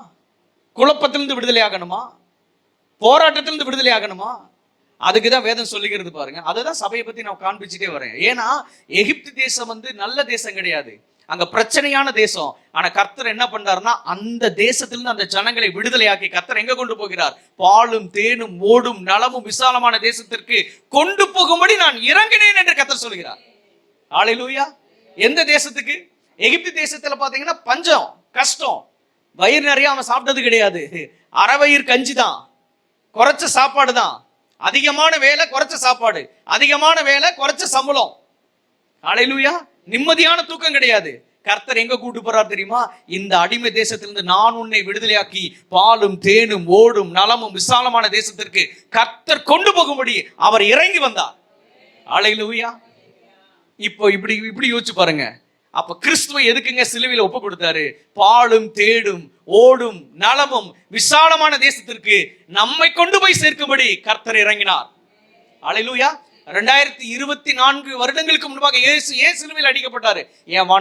குழப்பத்திலிருந்து விடுதலை ஆகணுமா? போராட்டத்திலிருந்து விடுதலை ஆகணுமா? அதுக்குதான் வேதம் சொல்லுகிறது பாருங்க. அதுதான் சபையை பத்தி நான் காண்பிச்சுட்டே வரேன். ஏன்னா எகிப்து தேசம் நல்ல தேசம் கிடையாது, அங்க பிரச்சனையான தேசம். ஆனா கர்த்தர் என்ன பண்றாருன்னா, அந்த தேசத்திலிருந்து அந்த ஜனங்களை விடுதலையாக்கி கர்த்தர் எங்க கொண்டு போகிறார்? பாலும் தேனும் ஓடும் நலமும் விசாலமான தேசத்திற்கு கொண்டு போகும்படி நான் இறங்கினேன் என்று கர்த்தர் சொல்கிறார். ஹல்லேலூயா. எந்த தேசத்துக்கு? எகிப்து தேசத்துல பாத்தீங்கன்னா பஞ்சம், கஷ்டம், வயிறு நிறைய அவன் சாப்பிட்டது கிடையாது. அரை வயிறு கஞ்சி தான், குறைச்ச சாப்பாடு தான். அதிகமான வேலை, குறைச்ச சாப்பாடு. அதிகமான வேலை, குறைச்ச சம்பளம். ஹல்லேலூயா. நிம்மதியான தூக்கம் கிடையாது. கர்த்தர் எங்க கூட்டு போறார் தெரியுமா? இந்த அடிமை தேசத்திலிருந்து நான் உன்னை விடுதலையாக்கி பாலும் தேனும் ஓடும் நலமும் விசாலமான தேசத்திற்கு கர்த்தர் கொண்டு போகும்படி அவர் இறங்கி வந்தார். ஹல்லேலூயா. இப்போ இப்படி யோசிச்சு பாருங்க. அப்ப கிறிஸ்துவை எதுக்குங்க சிலுவையில ஒப்பு கொடுத்தாரு? பாலும் தேடும் ஓடும் நலமும் விசாலமான தேசத்திற்கு நம்மை கொண்டு போய் சேர்க்கும்படி கர்த்தர் இறங்கினார். ஹல்லேலூயா. 2024 வருடங்களுக்கு முன்பாக ஏன் சிலுவையில் அடிக்கப்பட்டாரு?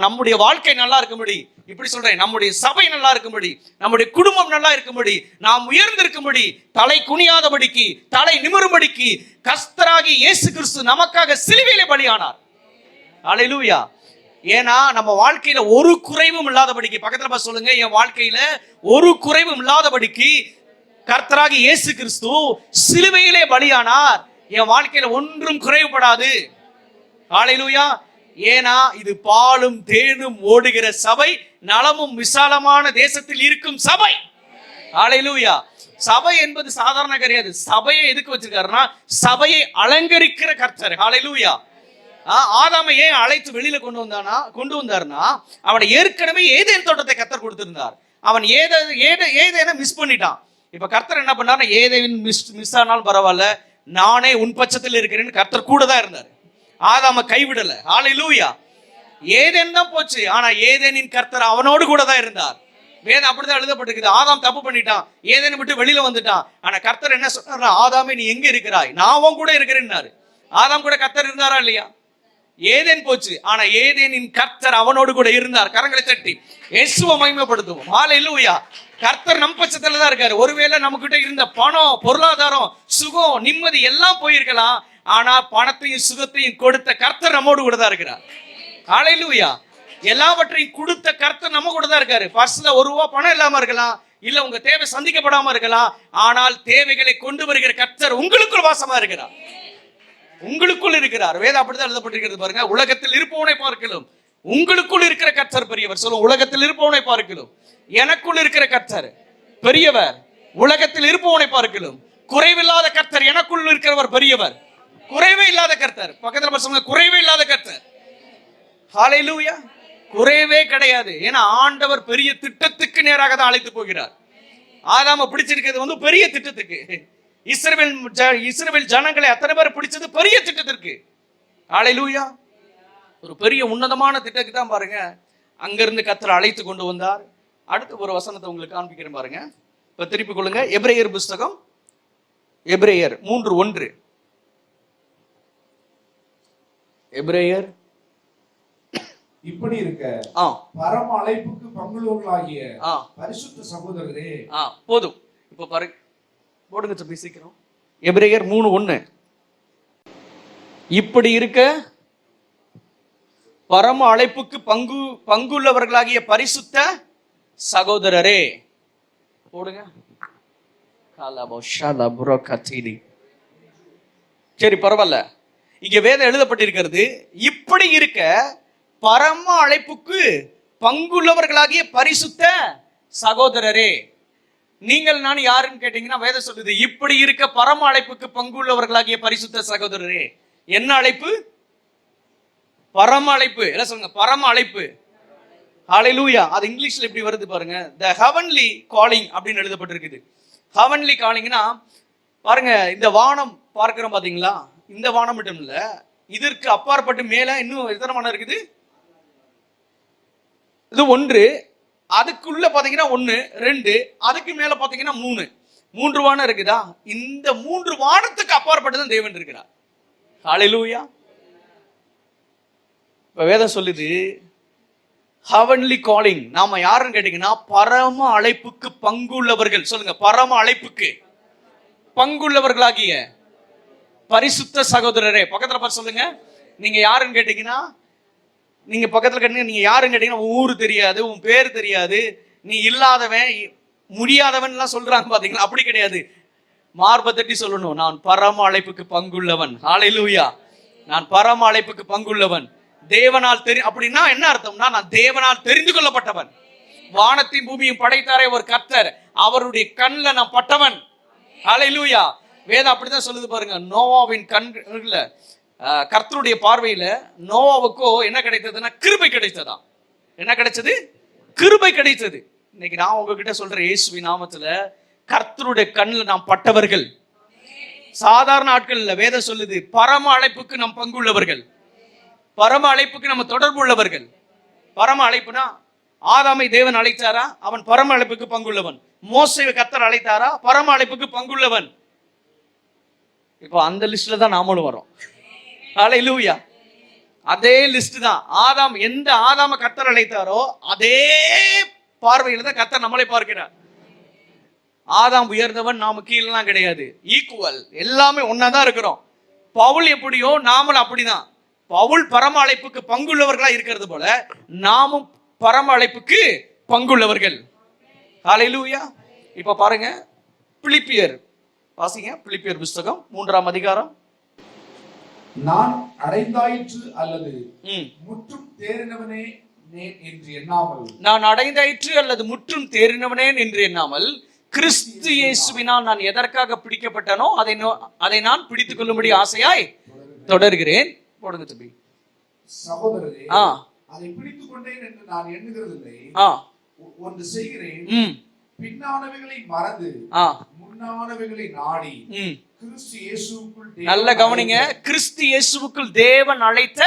நம்முடைய வாழ்க்கை நல்லா இருக்கும்படி. இப்படி சொல்றேன், நம்முடைய சபை நல்லா இருக்கும்படி, நம்முடைய குடும்பம் நல்லா இருக்கும்படி, நாம் உயர்ந்திருக்கும்படி, தலை குனியாதபடிக்கு, தலை நிமிரும்படிக்கு கர்த்தராகிய இயேசு கிறிஸ்து நமக்காக சிலுவையிலே பலியானார். ஹல்லேலூயா. ஏன்னா நம்ம வாழ்க்கையில ஒரு குறைவும் இல்லாதபடிக்கு, பக்கத்துல சொல்லுங்க, என் வாழ்க்கையில ஒரு குறைவும் இல்லாதபடிக்கு கர்த்தராகிய இயேசு கிறிஸ்து சிலுவையிலே பலியானார். என் வாழ்க்கையில ஒன்றும் குறைவுபடாது. ஹல்லேலூயா. ஏன்னா இது பாலும் தேனும் ஓடுகிற சபை, நலமும் விசாலமான தேசத்தில் இருக்கும் சபை. ஹல்லேலூயா. சபை என்பது சாதாரண கிடையாது. சபையை எதுக்கு வச்சிருக்காருன்னா, சபையை அலங்கரிக்கிற கர்த்தர். ஹல்லேலூயா. ஆதாமை ஏன் அழைத்து வெளியில கொண்டு வந்தார்னா, அவனை ஏற்கனவே ஏதேன் தோட்டத்தை கர்த்தர் கொடுத்திருந்தார். அவன் ஏதேனை மிஸ் பண்ணிட்டான். இப்ப கர்த்தர் என்ன பண்ணார்? ஏதேன் மிஸ் ஆனாலும் பரவாயில்ல, நானே உன் பட்சத்தில் இருக்கிறேன்னு கர்த்தர் கூட தான் இருந்தார். ஆதாம கைவிடல. ஹல்லேலூயா. ஏதேன் தான் போச்சு, ஆனா ஏதேனின் கர்த்தர் அவனோடு கூட தான் இருந்தார். வேதம் அப்படிதான் எழுதப்பட்டிருக்குது. ஆதாம் தப்பு பண்ணிட்டான், ஏதேனை விட்டு வெளியில வந்துட்டான். ஆனா கர்த்தர் என்ன சொன்னார்? ஆதாமே நீ எங்க இருக்கிறாய்? நான் உன் கூட இருக்கிறேன்னாரு. ஆதாம் கூட கர்த்தர் இருந்தாரா இல்லையா? ஏதேன் போச்சு, ஆனா ஏதேனின் கர்த்தர் அவனோடு கூட இருந்தார். கரங்களை தட்டி இயேசுவை மகிமைப்படுத்துவோம். ஹல்லேலூயா. கர்த்தர் நம் பட்சத்துல தான் இருக்காரு. ஒருவேளை நமக்கிட்ட இருந்த பணம், பொருளாதாரம், சுகம், நிம்மதி எல்லாம் போயிருக்கலாம். ஆனா பணத்தையும் சுகத்தையும் கொடுத்த கர்த்தர் நம்மோடு கூட தான் இருக்கிறார். ஹல்லேலூயா. எல்லாவற்றையும் கொடுத்த கர்த்தர் நம்ம கூட தான் இருக்காரு. பர்ஸ்ல ₹1 பணம் இல்லாம இருக்கலாம், இல்ல உங்க தேவை சந்திக்கப்படாம இருக்கலாம். ஆனால் தேவைகளை கொண்டு வருகிற கர்த்தர் உங்களுக்குள் வாசமா இருக்கிறார். உங்களுக்குள் இருக்கிறார். வேதம் அப்படிதான் எழுதப்பட்டிருக்கிறது பாருங்க. உலகத்தில் இருப்பவனை பார்க்கலாம் உங்களுக்குள் இருக்கிற கர்த்தர் பெரியவர். சொல்லுங்க, உலகத்தில் இருப்பவனை பார்க்கலாம் எனக்குள் இருக்கிற கர்த்தர் பெரியவர். உலகத்தில் இருப்பவனை பார்க்கலாம் குறைவில்லாத கர்த்தர் எனக்குள் இருக்கிறவர் பெரியவர். குறைவே இல்லாத கர்த்தர். பக்கத்துல சொல்லுங்க, குறைவே இல்லாத கர்த்தர். ஹல்லேலூயா. குறைவே கிடையாது. ஏன்னா ஆண்டவர் பெரிய திட்டத்துக்கு நேராக தான் அழைத்து போகிறார். ஆதாம பிடிச்சிருக்கிறது பெரிய திட்டத்துக்கு. இஸ்ரவேல் ஜனங்களை அத்தனை பேர் பிடிச்சது பெரிய திட்டத்திற்கு. ஹல்லேலூயா. ஒரு பெரிய உன்னதமான திட்டத்துக்கு தான் பாருங்க அங்கிருந்து கர்த்தர் அழைத்து கொண்டு வந்தார். அடுத்து ஒரு வசனத்தை உங்களுக்கு காண்பிக்கிறேன் பாருங்க. இப்ப திருப்பி கொள்ளுங்க. எபிரேயர் புஸ்தகம், எபிரேயர் 3:1. எபிரேயர். இப்படி இருக்க பரம அழைப்புக்கு பங்குள்ளவர்களாகிய பரிசுத்த சகோதரரே. போதும். இப்ப பாருங்க, போடுங்க தம்பி சீக்கிரம். எபிரேயர் 3:1. இப்படி இருக்க பரம அழைப்புக்கு பங்குள்ளவர்களாகிய பரிசுத்த சகோதரரே. போடுங்க. சரி, பரவாயில்ல. இங்க வேதம் எழுதப்பட்டிருக்கிறது, இப்படி இருக்க பரம அழைப்புக்கு பங்குள்ளவர்களாகிய பரிசுத்த சகோதரரே. நீங்கள் நான் யாருன்னு கேட்டீங்கன்னா வேதம் சொல்லுது, இப்படி இருக்க பரம அழைப்புக்கு பங்குள்ளவர்களாகிய பரிசுத்த சகோதரரே. என்ன அழைப்பு? பரம அழைப்பு. என்ன சொல்லுங்க? பரம அழைப்பு. ஹல்லேலூயா. அது இங்கிலீஷ்ல இப்படி வருது பாருங்க, the heavenly calling அப்படின்னு எழுதப்பட்டிருக்குது. heavenly callingனா பாருங்க, இந்த வானம் பார்க்கிறோம் பாத்தீங்களா? இந்த வானம் மட்டும் இல்ல, இதற்கு அப்பாற்பட்டு மேல இன்னும் எத்தனை வானம் இருக்குது? இது 1, அதுக்குள்ள பாத்தீங்கன்னா 1, 2, அதுக்கு மேல பாத்தீங்கன்னா 3 வானம் இருக்குதா? இந்த 3 வானத்துக்கு அப்பாற்பட்டுதான் தேவன் இருக்கிறார். ஹல்லேலூயா. இப்ப வேதம் சொல்லுது heavenly calling. நாம யாருன்னு கேட்டீங்கன்னா பரம அழைப்புக்கு பங்குள்ளவர்கள். சொல்லுங்க, பரம அழைப்புக்கு பங்குள்ளவர்களாகிய பரிசுத்த சகோதரரே. பக்கத்துல பார்த்து சொல்லுங்க, நீங்க யாருன்னு கேட்டீங்கன்னா, நீங்க பக்கத்துல கேட்டீங்க, நீங்க யாருன்னு கேட்டீங்கன்னா உன் ஊரு தெரியாது, உன் பேர் தெரியாது, நீ இல்லாதவன் முடியாதவன் எல்லாம் சொல்றாங்க பாத்தீங்களா? அப்படி கிடையாது. மார்பை தட்டி சொல்லணும், நான் பரம அழைப்புக்கு பங்குள்ளவன். ஹல்லேலூயா. நான் பரம அழைப்புக்கு பங்குள்ளவன். தேவனால் அப்படின்னா என்ன அர்த்தம்னா, நான் தேவனால் தெரிந்து கொள்ளப்பட்டவன். வானத்தையும் பூமியும் படைத்தாரே ஒரு கர்த்தர், அவருடைய கண்ணில் நான் பட்டவன். ஹல்லேலூயா. வேதம் அப்படிதான் சொல்லுது பாருங்க. நோவாவின் கண்கள்ல கர்த்தருடைய பார்வையில நோவாவுக்கோ என்ன கிடைத்ததுன்னா கிருபை கிடைத்ததா. என்ன கிடைச்சது? கிருபை கிடைத்தது. இன்னைக்கு நான் உங்ககிட்ட சொல்றேன், இயேசுவின் நாமத்துல கர்த்தருடைய கண்ணில் நாம் பட்டவர்கள். சாதாரண ஆட்கள் இல்ல. வேதம் சொல்லுது பரம அழைப்புக்கு நாம் பங்குள்ளவர்கள், பரம அழைப்புக்கு நம்ம தொடர்பு உள்ளவர்கள். பரம அழைப்புனா ஆதாமை தேவன் அழைத்தாரா, அவன் பரம அழைப்புக்கு பங்குள்ளவன். மோசேவை கர்த்தர் அழைத்தாரா, பரம அழைப்புக்கு பங்குள்ளவன். இப்போ அந்த லிஸ்ட்ல தான் நாமளும் வரோம். ஹல்லேலூயா. அதே லிஸ்ட் தான். ஆதாம் எந்த ஆதாம கர்த்தர் அழைத்தாரோ அதே பார்வையில தான் கர்த்தர் நம்மளை பார்க்கிறார். ஆதாம் உயர்ந்தவன், நாம கீழெல்லாம் கிடையாது, ஈக்குவல், எல்லாமே ஒன்னாதான் இருக்கிறோம். பவுல் எப்படியோ நாமளும் அப்படிதான். பவுல் பரம அழைப்புக்கு பங்குள்ளவர்களா இருக்கிறது போல நாமும் பரம அழைப்புக்கு பங்குள்ளவர்கள். ஹல்லேலூயா. இப்ப பாருங்க, பிலிப்பியர் வாசிங்க. பிலிப்பியர் புத்தகம் 3ஆம் அதிகாரம். நான் அடைந்தாயிற்று அல்லது முற்றும் தேறினவனே என்று எண்ணாமல், நான் அடைந்தாயிற்று அல்லது முற்றும் தேறினவனேன் என்று எண்ணாமல், கிறிஸ்து இயேசுவினால் நான் எதற்காக பிடிக்கப்பட்டனோ அதை நான் பிடித்துக் கொள்ளும்படி ஆசையாய் தொடர்கிறேன். போடுங்க தம்பி. சகோதரரே, அதை பிடித்துக் கொண்டேன் என்று நான் எண்ணுகிறதில்லை. ஒன்று செய்கிறேன், பின்னானவைகளை மறந்து முன்னானவைகளை நாடி கிறிஸ்து இயேசுவுக்குள். நல்ல கவனிங்க. கிறிஸ்து இயேசுவுக்குள் தேவன் அழைத்த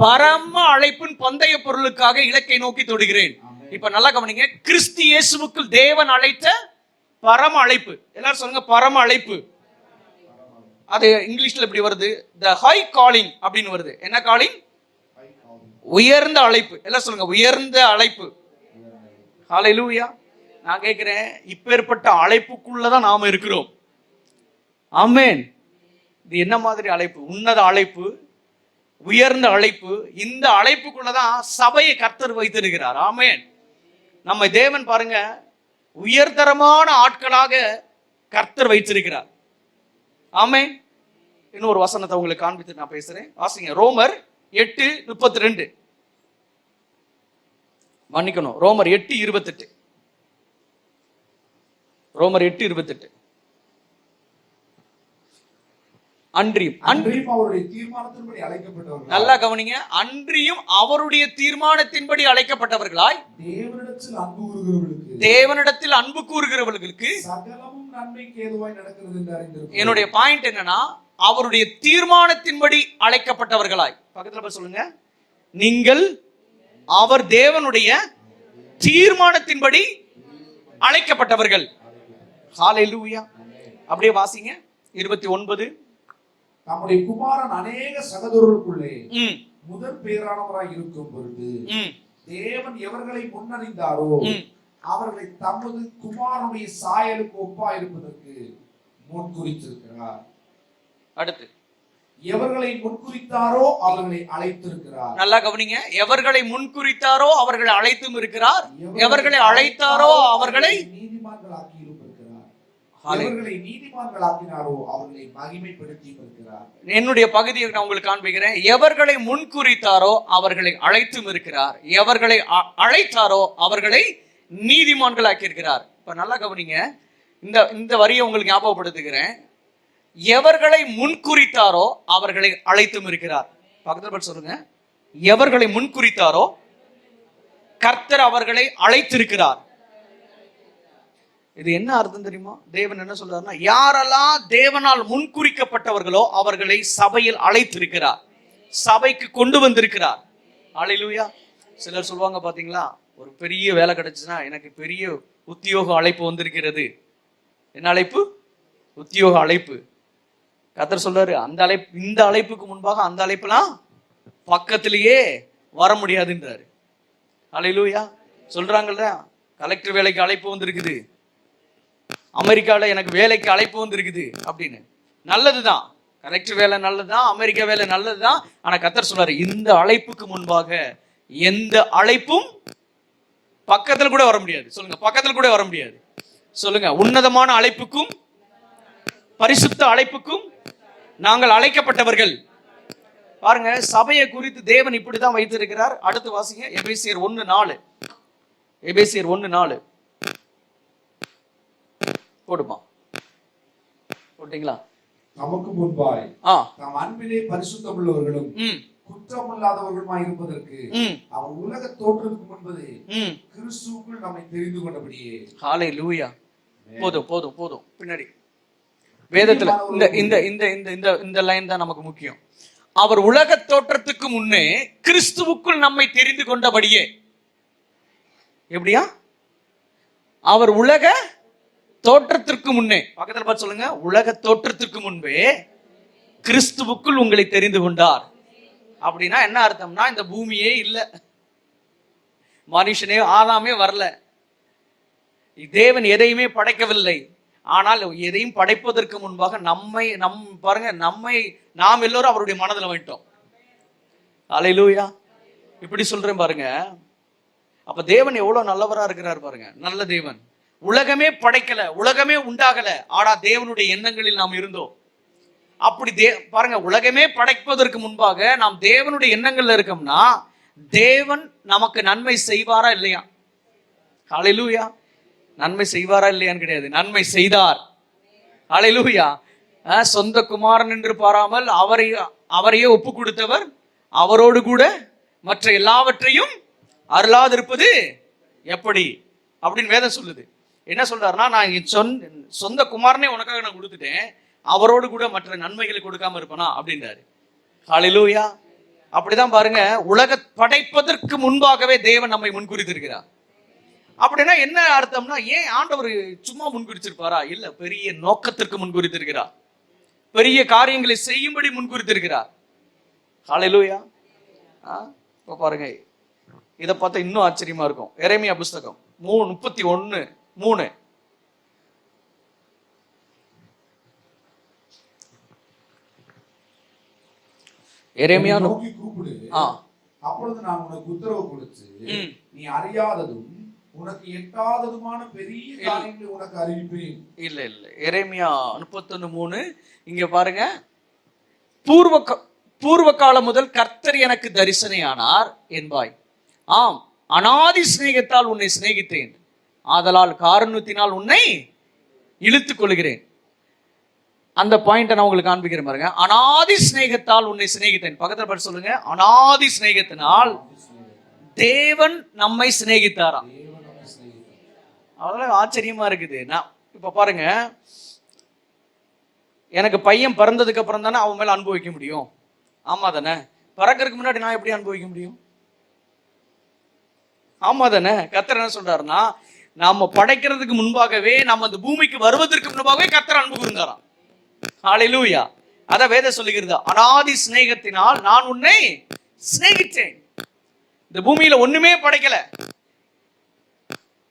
பரம அழைப்பின் பந்தய பொருளுக்காக இலக்கை நோக்கி தொடுகிறேன். இப்ப நல்லா கவனிங்க. கிறிஸ்து இயேசுவுக்குள் தேவன் அழைத்த பரம அழைப்பு. எல்லாரும் சொல்லுங்க, பரம அழைப்பு. அது இங்கிலீஷ்ல இப்படி வருது, the high calling அப்படின்னு வருது. என்ன காலிங்? உயர்ந்த அழைப்பு. எல்லாம் சொல்லுங்க, உயர்ந்த அழைப்பு. ஹல்லேலூயா. நான் கேட்கிறேன், இப்பேற்பட்ட அழைப்புக்குள்ளதான் நாம இருக்கிறோம். ஆமென். இது என்ன மாதிரி அழைப்பு? உன்னத அழைப்பு, உயர்ந்த அழைப்பு. இந்த அழைப்புக்குள்ளதான் சபையை கர்த்தர் வைத்திருக்கிறார். ஆமென். நம்ம தேவன் பாருங்க, உயர்தரமான ஆட்களாக கர்த்தர் வைத்திருக்கிறார். ஆமென். இன்னொரு வசனத்தை உங்களுக்கு காண்பித்து நான் பேசுறேன். வாசிங்க. ரோமர் 8:32. மன்னிக்கணும், ரோமர் 8:28. ரோமர் 8:28. அன்றியும் அவருடைய தீர்மானத்தின்படி அழைக்கப்பட்டவர்கள். நல்லா கவனிங்க. அன்றியும் அவருடைய தீர்மானத்தின்படி அழைக்கப்பட்டவர்களாய் தேவனிடத்தில் அன்பு கூறுகிறவர்களுக்கு சகலமும் நன்மைக்கு ஏதுவாய் நடக்கிறது என்று அறிந்திருக்கிறோம். என்னுடைய பாயிண்ட் என்னன்னா, அவருடைய தீர்மானத்தின்படி அழைக்கப்பட்டவர்களாய். பக்கத்துல போய் சொல்லுங்க, நீங்கள் அவர் தேவனுடைய தீர்மானத்தின்படி அழைக்கப்பட்டவர்கள். ஹல்லேலூயா. அப்படியே வாசிங்க. 29. நம்முடைய குமாரன் அநேக சகோதரர்களுக்குள்ளே முதல் பேரானவராய் இருக்கும் பொழுது தேவன் எவர்களை முன்னறிந்தாரோ அவர்களை தமது குமாரனுடைய சாயலுக்கு ஒப்பா இருப்பதற்கு முன்குறித்திருக்கிறார். அடுத்து, எவர்களை முன்குறித்தாரோ அவர்களை அழைத்திருக்கிறார். நல்லா கவனிங்க. எவர்களை முன்குறித்தாரோ அவர்களை அழைத்தும் இருக்கிறார். எவர்களை அழைத்தாரோ அவர்களை நீதிமான்களாக்கி இருந்திருக்கிறார். அவர்களை நீதிமான்களாக்கினாரோ அவர்களை மகிமைப்படுத்தி இருக்கிறார். என்னுடைய பகுதியை நான் உங்களுக்கு காண்பிக்கிறேன். எவர்களை முன்குறித்தாரோ அவர்களை அழைத்தும் இருக்கிறார். எவர்களை அழைத்தாரோ அவர்களை நீதிமான்களாக்கி இருக்கிறார். இப்ப நல்லா கவனிங்க. இந்த வரியை உங்களுக்கு ஞாபகப்படுத்துகிறேன். எவர்களை முன்குறித்தாரோ அவர்களை அழைத்தும் இருக்கிறார். பக்கத்துல சொல்லுங்க, எவர்களை முன்குறித்தாரோ கர்த்தர் அவர்களை அழைத்திருக்கிறார். இது என்ன அர்த்தம் தெரியுமா? தேவன் என்ன சொல்றாருன்னா, யாரெல்லாம் தேவனால் முன்குறிக்கப்பட்டவர்களோ அவர்களை சபையில் அழைத்திருக்கிறார், சபைக்கு கொண்டு வந்திருக்கிறார். ஹல்லேலூயா. சிலர் சொல்லுவாங்க பாத்தீங்களா, ஒரு பெரிய வேலை கிடைச்சுன்னா எனக்கு பெரிய உத்தியோக அழைப்பு வந்திருக்கிறது. என்ன அழைப்பு? உத்தியோக அழைப்பு. கர்த்தர் சொல்றாரு, அந்த அழைப்பு, இந்த அழைப்புக்கு முன்பாக அந்த அழைப்புலாம் பக்கத்திலேயே வர முடியாதுன்றாரு. ஹல்லேலூயா. சொல்றாங்கல்ல, கலெக்டர் வேலைக்கு அழைப்பு வந்திருக்குது, அமெரிக்காவில் எனக்கு வேலைக்கு அழைப்பு வந்திருக்குது அப்படின்னு. நல்லதுதான், கலெக்டர் வேலை நல்லதுதான், அமெரிக்கா வேலை நல்லதுதான். ஆனா கர்த்தர் சொல்றாரு, இந்த அழைப்புக்கு முன்பாக எந்த அழைப்பும் பக்கத்துல கூட வர முடியாது. சொல்லுங்க, பக்கத்துல கூட வர முடியாது. சொல்லுங்க, உன்னதமான அழைப்புக்கும் பரிசுத்த அழைப்புக்கும் நாங்கள் அழைக்கப்பட்டவர்கள். பாருங்க, சபையை குறித்து தேவன் இப்படிதான் வைத்திருக்கிறார். அடுத்து வாசிங்க. எபேசியர் 1:4. எபேசியர் 1:4 போடுமா? போட்டீங்களா? நமக்கு முன்பாய் ஆ தம் அன்பிலே பரிசுத்தம் உள்ளவர்களும் ம் குற்றமில்லாதவர்களுமாய் இருப்பதற்கு ம் அவர் உலக தோற்றத்துக்கு முன்பதே ம். கிறிஸ்துவுக்குள் நம்மை தெரிந்து கொண்டபடியே. ஹalleluya. போதும் போதும் போதும். பின்னாடி வேதத்துல இந்த இந்த இந்த இந்த இந்த இந்த லைன் தான் நமக்கு முக்கியம். அவர் உலக தோற்றத்துக்கு முன்னே கிறிஸ்துவுக்குள் நம்மை தெரிந்து கொண்டபடியே. எப்படியா? அவர் உலக தோற்றத்திற்கு முன்னே, பக்கத்துல பார்த்து சொல்லுங்க, உலக தோற்றத்திற்கு முன்பே கிறிஸ்துவுக்குள் உங்களை தெரிந்து கொண்டார். அப்படின்னா என்ன அர்த்தம்னா, இந்த பூமியே இல்ல, மனுஷனே ஆதாமே வரல, தேவன் எதையுமே படைக்கவில்லை. ஆனால் எதையும் படைப்பதற்கு முன்பாக நாம் எல்லோரும் அவருடைய மனதில் வந்துட்டோம். அல்லேலூயா. இப்படி சொல்றேன் பாருங்க. அப்ப தேவன் எவ்வளவு நல்லவரா இருக்கிறார் பாருங்க. நல்ல தேவன். உலகமே படைக்கல, உலகமே உண்டாகல, ஆனா தேவனுடைய எண்ணங்களில் நாம் இருந்தோம். அப்படி பாருங்க, உலகமே படைப்பதற்கு முன்பாக நாம் தேவனுடைய எண்ணங்கள்ல இருக்கோம்னா தேவன் நமக்கு நன்மை செய்வாரா இல்லையா? ஹல்லேலூயா. நன்மை செய்வாரா இல்லையான்னு கிடையாது, நன்மை செய்தார். ஹல்லேலூயா. சொந்த குமாரன் என்று பாராமல் அவரையே ஒப்பு கொடுத்தவர், அவரோடு கூட மற்ற எல்லாவற்றையும் அருளாதிருப்பது எப்படி அப்படின்னு வேதம் சொல்லுது. என்ன சொல்றாருன்னா, நான் சொந்த குமாரனே உனக்காக நான் கொடுத்துட்டேன், அவரோடு கூட மற்ற நன்மைகளை கொடுக்காம இருப்பனா அப்படின்றாரு. ஹல்லேலூயா. அப்படிதான் பாருங்க, உலக படைப்பதற்கு முன்பாகவே தேவன் நம்மை முன்குறித்திருக்கிறார். அப்படின்னா என்ன அர்த்தம்னா, ஏன் ஆண்டவர் சும்மா முன்குறிச்சிருப்பாரா? இல்ல, பெரிய நோக்கத்திற்கு முன்குறித்திருக்கிறார், பெரிய காரியங்களை செய்யும்படி முன்குறித்திருக்கிறார். ஹல்லேலூயா. இப்ப பாருங்க, இதை பார்த்தா இன்னும் ஆச்சரியமா இருக்கும். எரேமியா புஸ்தகம் 31:3. எரேமியா நோக்கி கூப்பிடு, அப்பொழுது நான் உனக்கு உத்தரவு கொடுத்து நீ அறியாததும் உனக்கு எட்டாததுமான பெரிய காரியங்களை உனக்கு அறிவிப்பேன். இல்ல இல்ல, எரேமியா 31:3. இங்க பாருங்க, பூர்வ காலம் முதல் கர்த்தர் எனக்கு தரிசனையானார் என்பாய். ஆம், அநாதி சிநேகத்தால் உன்னை சிநேகித்தேன், ஆதலால் காரணத்தினால் உன்னை இழுத்துக் கொள்கிறேன். அந்த பாயிண்ட் நான் உங்களுக்கு காண்பிக்கிறேன் பாருங்க. அநாதி சிநேகத்தால் உன்னை சிநேகித்தேன். பக்கத்துல பார்த்து சொல்லுங்க, அநாதி சிநேகத்தினால் தேவன் நம்மை சிநேகித்தாராம். அவ்வளவு ஆச்சரியமா இருக்குது. நான் இப்ப பாருங்க, எனக்கு பையன் பிறந்ததுக்கு அப்புறம் தானே அவன் மேல அனுபவிக்க முடியும். ஆமா தானே? பிறக்கிறதுக்கு முன்னாடி நான் எப்படி அனுபவிக்க முடியும்? ஆமா தானே? கர்த்தர் என்ன சொல்றாருன்னா, நாம படைக்கிறதுக்கு முன்பாகவே, நம்ம அந்த பூமிக்கு வருவதற்கு முன்பாகவே கர்த்தர் அன்பு கூர்ந்தாராம். ஹல்லேலூயா. அத வேதம் சொல்லுகிறது, அநாதி சிநேகத்தினால் நான் உன்னை சிநேகித்தேன். இந்த பூமியில ஒண்ணுமே படைக்கல,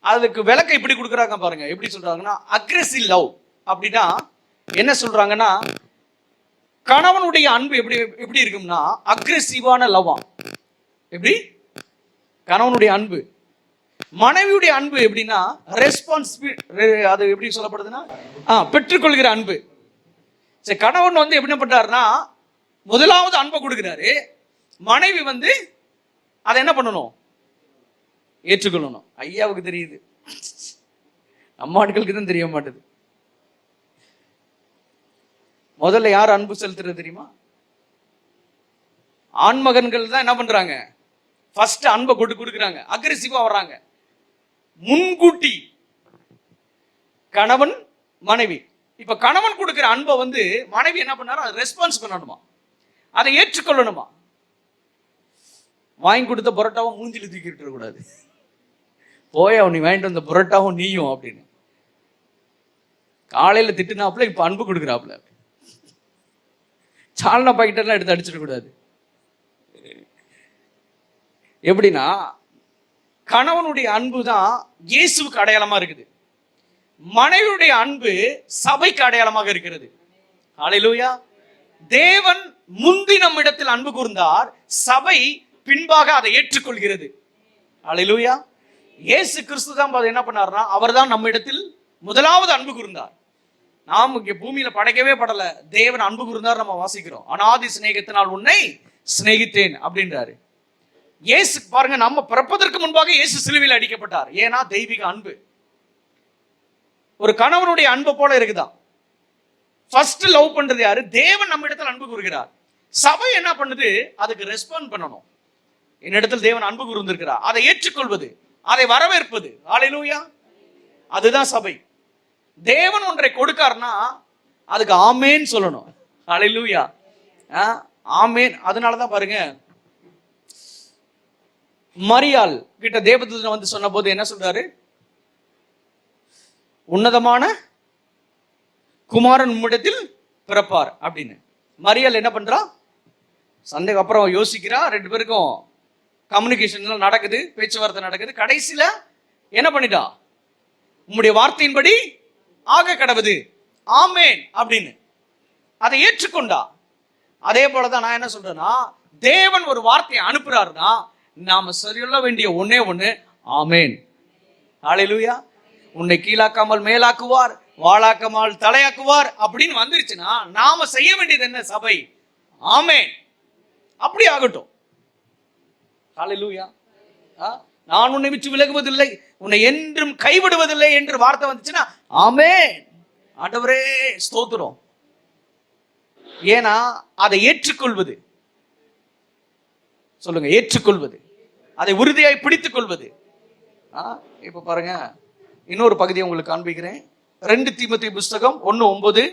அதுக்கு விளக்கம் இப்படி கொடுக்குறாங்க பாருங்க. எப்படி சொல்றாங்கன்னா, அக்ரெசிவ் லவ். அப்படின்னா என்ன சொல்றாங்கன்னா, கணவனுடைய அன்பு எப்படி இருக்கும்னா அக்ரெசிவான லவ்வா. எப்படி கணவனுடைய அன்பு. மனைவியுடைய அன்பு எப்படின்னா ரெஸ்பான்சிபிள், அது எப்படி சொல்லப்படுதுன்னா பெற்றுக்கொள்கிற அன்பு. சரி, கணவன் வந்து எப்படி பண்றாருன்னா முதலாவது அன்பை கொடுக்கிறாரு, மனைவி வந்து அதை என்ன பண்ணணும்? ஏற்றுக்கொள்ளணும். ஐயாவுக்கு தெரியுது, நம்ம ஆட்களுக்கு தான் தெரிய மாட்டேது. முதல்ல யார் அன்பு செலுத்துறது தெரியுமா? ஆண்மகன்கள் தான் என்ன பண்றாங்க? ஃபர்ஸ்ட் அன்பை கொடுக்குறாங்க, அக்ரெசிவா வர்றாங்க. முன்கூட்டி கணவன் மனைவி, இப்ப கணவன் கொடுக்கிற அன்பை வந்து மனைவி என்ன பண்ணாரு? அதை ரெஸ்பான்ஸ் பண்ணணுமா, அதை ஏற்றுக்கொள்ளணுமா. வாங்கி கொடுத்த புரோட்டாவும் மூஞ்சில தூக்கிட்டு கூடாது, போய் அவன் நீ வாங்கிட்டு வந்த புரோட்டாவும் நீயும் அப்படின்னு. காலையில திட்டுனாப்புல இப்ப அன்பு கொடுக்குறாப்புல, சால்னா பாக்கெட்டெல்லாம் எடுத்து அடிச்சிட கூடாது. எப்படின்னா கணவனுடைய அன்பு தான் இயேசுவுக்கு அடையாளமா இருக்குது, மனைவியுடைய அன்பு சபைக்கு அடையாளமாக இருக்கிறது. ஹல்லேலூயா. தேவன் முந்தி நம்மிடத்தில் அன்பு கூர்ந்தார், சபை பின்பாக அதை ஏற்றுக்கொள்கிறது. ஹல்லேலூயா. இயேசு கிறிஸ்து தான் என்ன பண்ணார்னா, அவர் தான் நம்மிடத்தில் முதலாவது அன்பு கூர்ந்தார். நாம் இங்க பூமியில படைக்கவே படல, தேவன் அன்பு கூர்ந்தார் நம்ம வாசிக்கிறோம். அநாதி சிநேகத்தினால் உன்னை சிநேகித்தேன் அப்படின்றாரு. இயேசு பாருங்க, நம்ம பிறப்பதற்கு முன்பாக இயேசு சிலுவையில் அடிக்கப்பட்டார். ஏன்னா தெய்வீக அன்பு ஒரு கணவனுடைய அன்பு போல இருக்குதா. ஃபர்ஸ்ட் லவ் பண்றது யாரு? தேவன் நம்ம இடத்துல அன்பு கூறுகிறார். சபை என்ன பண்ணுது? அதுக்கு ரெஸ்பாண்ட் பண்ணணும். என்னிடத்தில் தேவன் அன்பு கூர்ந்திருக்கிறார், அதை ஏற்றுக்கொள்வது, அதை வரவேற்பது. ஹல்லேலூயா. அதுதான் சபை. தேவன் ஒன்றை கொடுக்காருன்னா அதுக்கு ஆமேன் சொல்லணும். ஹல்லேலூயா, ஆமேன். அதனாலதான் பாருங்க, மரியாள் கிட்ட தேவதூதன் வந்து சொன்ன போது என்ன சொல்றாரு? உன்னதமான குமாரன் உம்மிடத்தில் பிறப்பார் அப்படின்னு. மரியாள் என்ன பண்றா? சந்தேகம். அப்புறம் யோசிக்கிறா, ரெண்டு பேருக்கும் கம்யூனிகேஷன் நடக்குது, பேச்சுவார்த்தை நடக்குது. கடைசியில என்ன பண்ணிட்டா? உம்முடைய வார்த்தையின்படி ஆக கடவுது, ஆமேன் அப்படின்னு அதை ஏற்றுக்கொண்டா. அதே போலதான் நான் என்ன சொல்றேன்னா, தேவன் ஒரு வார்த்தையை அனுப்புறாருன்னா நாம சொல்ல வேண்டிய ஒன்னே ஒண்ணு, ஆமேன். ஹல்லேலூயா. உன்னை கீழாக்காமல் மேலாக்குவார், வாளாக்காமல் தலையாக்குவார் அப்படின்னு வந்துருச்சுன்னா நாம செய்ய வேண்டியது என்ன? சபை, ஆமேன். அப்படி ஆகட்டும். ஹல்லேலூயா. நான் உன்னை விட்டு விலகுவதில்லை, உன்னை என்றும் கைவிடுவதில்லை என்று வார்த்தை வந்துச்சுன்னா ஆமேன். ஆண்டவரே ஸ்தோத்திரம். ஏன்னா அதை ஏற்றுக்கொள்வது, சொல்லுங்க, ஏற்றுக்கொள்வது, அதை உறுதியாய் பிடித்துக் கொள்வது. இப்ப பாருங்க, இன்னொரு பகுதியை உங்களுக்கு காண்பிக்கிறேன். 2 தீமோத்தேயு புஸ்தகம் 1:9.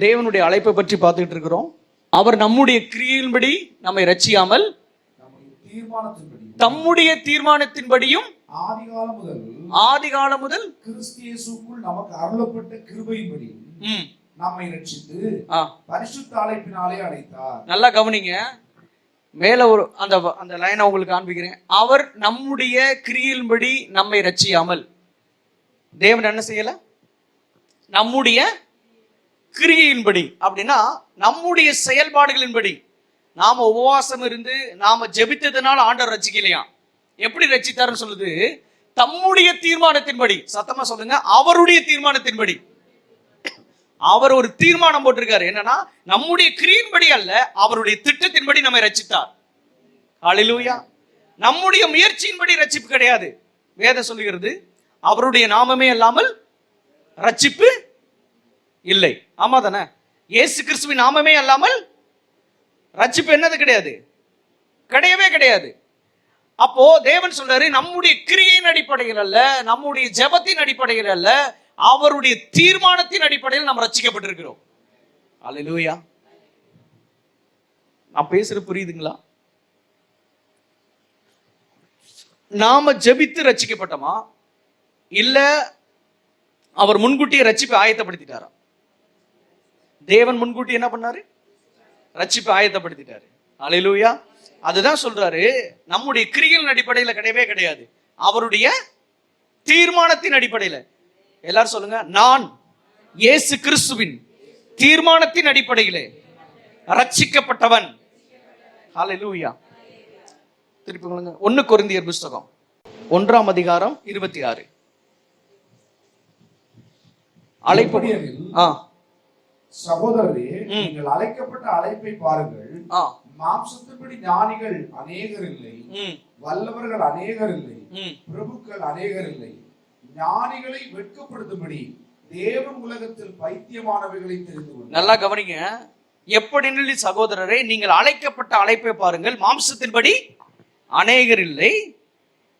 தேவனுடைய அழைப்பை பற்றி பார்த்துக்கிட்டு இருக்கிறோம். அவர் நம்முடைய கிரியையின்படி நம்மை ரட்சியாமல் தம்முடைய தீர்மானத்தின்படியும் ஆதிகாலம் முதல் கிறிஸ்து இயேசுவுக்குள் நமக்கு அருளப்பட்ட கிருபையின்படி நம்மை ரட்சித்து பரிசுத்த அழைப்பினாலே அழைத்தார். நல்லா கவனிங்க. மேல ஒரு அந்த லைனை உங்களுக்கு காண்பிக்கிறேன். அவர் நம்முடைய கிரியின்படி நம்மை ரட்சியாமல். தேவன் என்ன செய்யல? நம்முடைய கிரியின்படி அப்படின்னா நம்முடைய செயல்பாடுகளின்படி. நாம உபவாசம் இருந்து நாம ஜெபித்ததுனால ஆண்டவர் ரட்சிக்கலையா? எப்படி ரட்சித்தாருன்னு சொல்லுது? தம்முடைய தீர்மானத்தின்படி. சத்தமா சொல்லுங்க, அவருடைய தீர்மானத்தின்படி. அவர் ஒரு தீர்மானம் போட்டிருக்காரு. என்னன்னா, நம்முடைய கிரியின்படி அல்ல, அவருடைய திட்டத்தின்படி நம்மை ரட்சித்தார். ஹல்லேலூயா. நம்முடைய முயற்சியின்படி ரட்சிப்பு கிடையாது. வேதம் சொல்லுகிறது, அவருடைய நாமமே அல்லாமல் ரட்சிப்பு இல்லை. ஆமா தானே? இயேசு கிறிஸ்துவின் நாமமே அல்லாமல் ரட்சிப்பு என்னது? கிடையாது, கிடையவே கிடையாது. அப்போ தேவன் சொல்றாரு, நம்முடைய கிரியின் அடிப்படையில் அல்ல, நம்முடைய ஜெபத்தின் அடிப்படையில் அல்ல, அவருடைய தீர்மானத்தின் அடிப்படையில் நாம் ரட்சிக்கப்பட்டிருக்கிறோம். அல்லேலூயா. நான் பேசுறது புரியுதுங்களா? நாம ஜெபித்து ரட்சிக்கப்பட்டோமா, இல்ல அவர் முன்கூட்டியே ரட்சிப்பை ஆயத்தப்படுத்திட்டாரா? தேவன் முன்கூட்டி என்ன பண்ணாரு? ரட்சிப்பை ஆயத்தப்படுத்திட்டாரு. அல்லேலூயா. அதுதான் சொல்றாரு, நம்முடைய கிரியின் அடிப்படையில் கிடையவே கிடையாது, அவருடைய தீர்மானத்தின் அடிப்படையில். எல்லாரும் சொல்லுங்க, நான் இயேசு கிறிஸ்துவின் தீர்மானத்தின் அடிப்படையிலே ரட்சிக்கப்பட்டவன். ஹல்லேலூயா. திருப்பி 1 கொரிந்தியர் புஸ்தகம் 1ஆம் அதிகாரம் 26. அழைப்பு. சகோதரரே, நீங்கள் அழைக்கப்பட்ட அழைப்பை பாருங்கள். மாம்சத்தின்படி ஞானிகள் அநேகர் இல்லை, வல்லவர்கள் அநேகர் இல்லை, பிரபுக்கள் அநேகர் இல்லை. ஞானிகளை வெட்கப்படுத்தும்படி தேவன் உலகத்தில் பைத்தியமானவைகளை தெரிந்து கொண்டார். நல்லா கவனிங்க. எப்படி சகோதரரே, நீங்கள் அழைக்கப்பட்ட அழைப்பை பாருங்கள். மாம்சத்தின்படி அநேகர் இல்லை,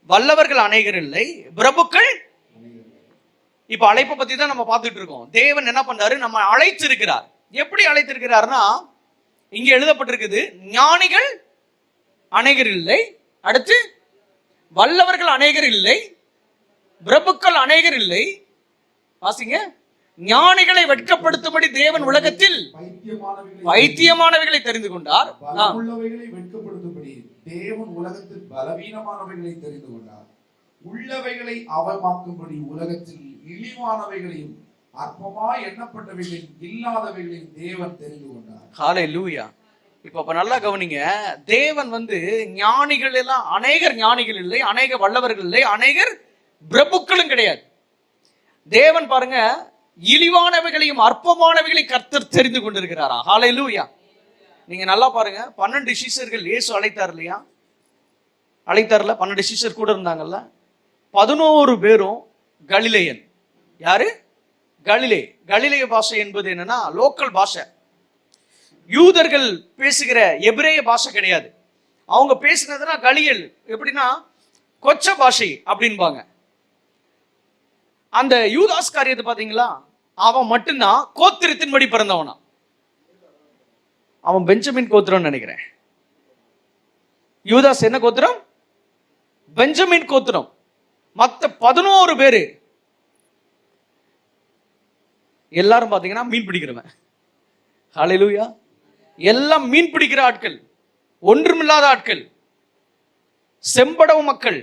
வல்லவர்கள் அநேகர் இல்லை, பிரபுக்கள். இப்ப அழைப்பை பத்தி தான் நம்ம பார்த்துட்டு இருக்கோம். தேவன் என்ன பண்றாரு? நம்ம அழைத்திருக்கிறார். எப்படி அழைத்திருக்கிறார்னா, இங்க எழுதப்பட்டிருக்குது, ஞானிகள் அநேகர் இல்லை, அடுத்து வல்லவர்கள் அநேகர் இல்லை, பிரபுக்கள் அநேகர் இல்லை. வாசிங்க. ஞானிகளை வெட்கப்படுத்தும்படி தேவன் உலகத்தில் பைத்தியமானவைகளை தெரிந்து கொண்டார். உள்ளவைகளை வெட்கப்படுத்தும்படி தேவன் உலகத்தில் பலவீனமானவைகளை தெரிந்து கொண்டார். உள்ளவைகளை அவமாக்கும்படி உலகத்தில் இழிவானவைகளையும் அற்பமாய் எண்ணப்பட்டவைகளையும் இல்லாதவைகளையும் தேவன் தெரிந்து கொண்டார். ஹல்லேலூயா. இப்ப நல்லா கவனிங்க. தேவன் ஞானிகள் எல்லாம் அநேகர் ஞானிகள் இல்லை, அநேக வல்லவர்கள் இல்லை, அநேகர் பிரபுக்களும் கிடையாது. தேவன் பாருங்க, இழிவானவைகளையும் அற்பமானவைகளையும் கர்த்தர் தெரிந்து கொண்டிருக்கிறாரா? ஹல்லேலூயா. நீங்க நல்லா பாருங்க, 12 சீஷர்கள் இயேசு அழைத்தார் இல்லையா? அழைத்தார்ல, 12 சீஷர் கூட இருந்தாங்கல்ல. 11 பேரும் கலிலேயன். யாரு? கலிலேய பாஷை என்பது என்னன்னா லோக்கல் பாஷை. யூதர்கள் பேசுகிற எபிரேய பாஷை கிடையாது. அவங்க பேசுனதுன்னா கலியல், எப்படின்னா கொச்ச பாஷை அப்படின்பாங்க. அந்த யூதாஸ் காரியத்தை பாத்தீங்களா, அவன் மட்டும்தான் கோத்திரத்தின்படி பிறந்தவனா. அவன் பெஞ்சமின் கோத்திரம் நினைக்கிறேன். யூதாஸ் என்ன கோத்திரம்? பெஞ்சமின் கோத்திரம். மத்த 11 பேரு எல்லாரும் பாத்தீங்கன்னா மீன் பிடிக்கிறவன். ஹல்லேலூயா. எல்லாம் மீன் பிடிக்கிற ஆட்கள், ஒன்றுமில்லாத ஆட்கள், செம்படவ மக்கள்.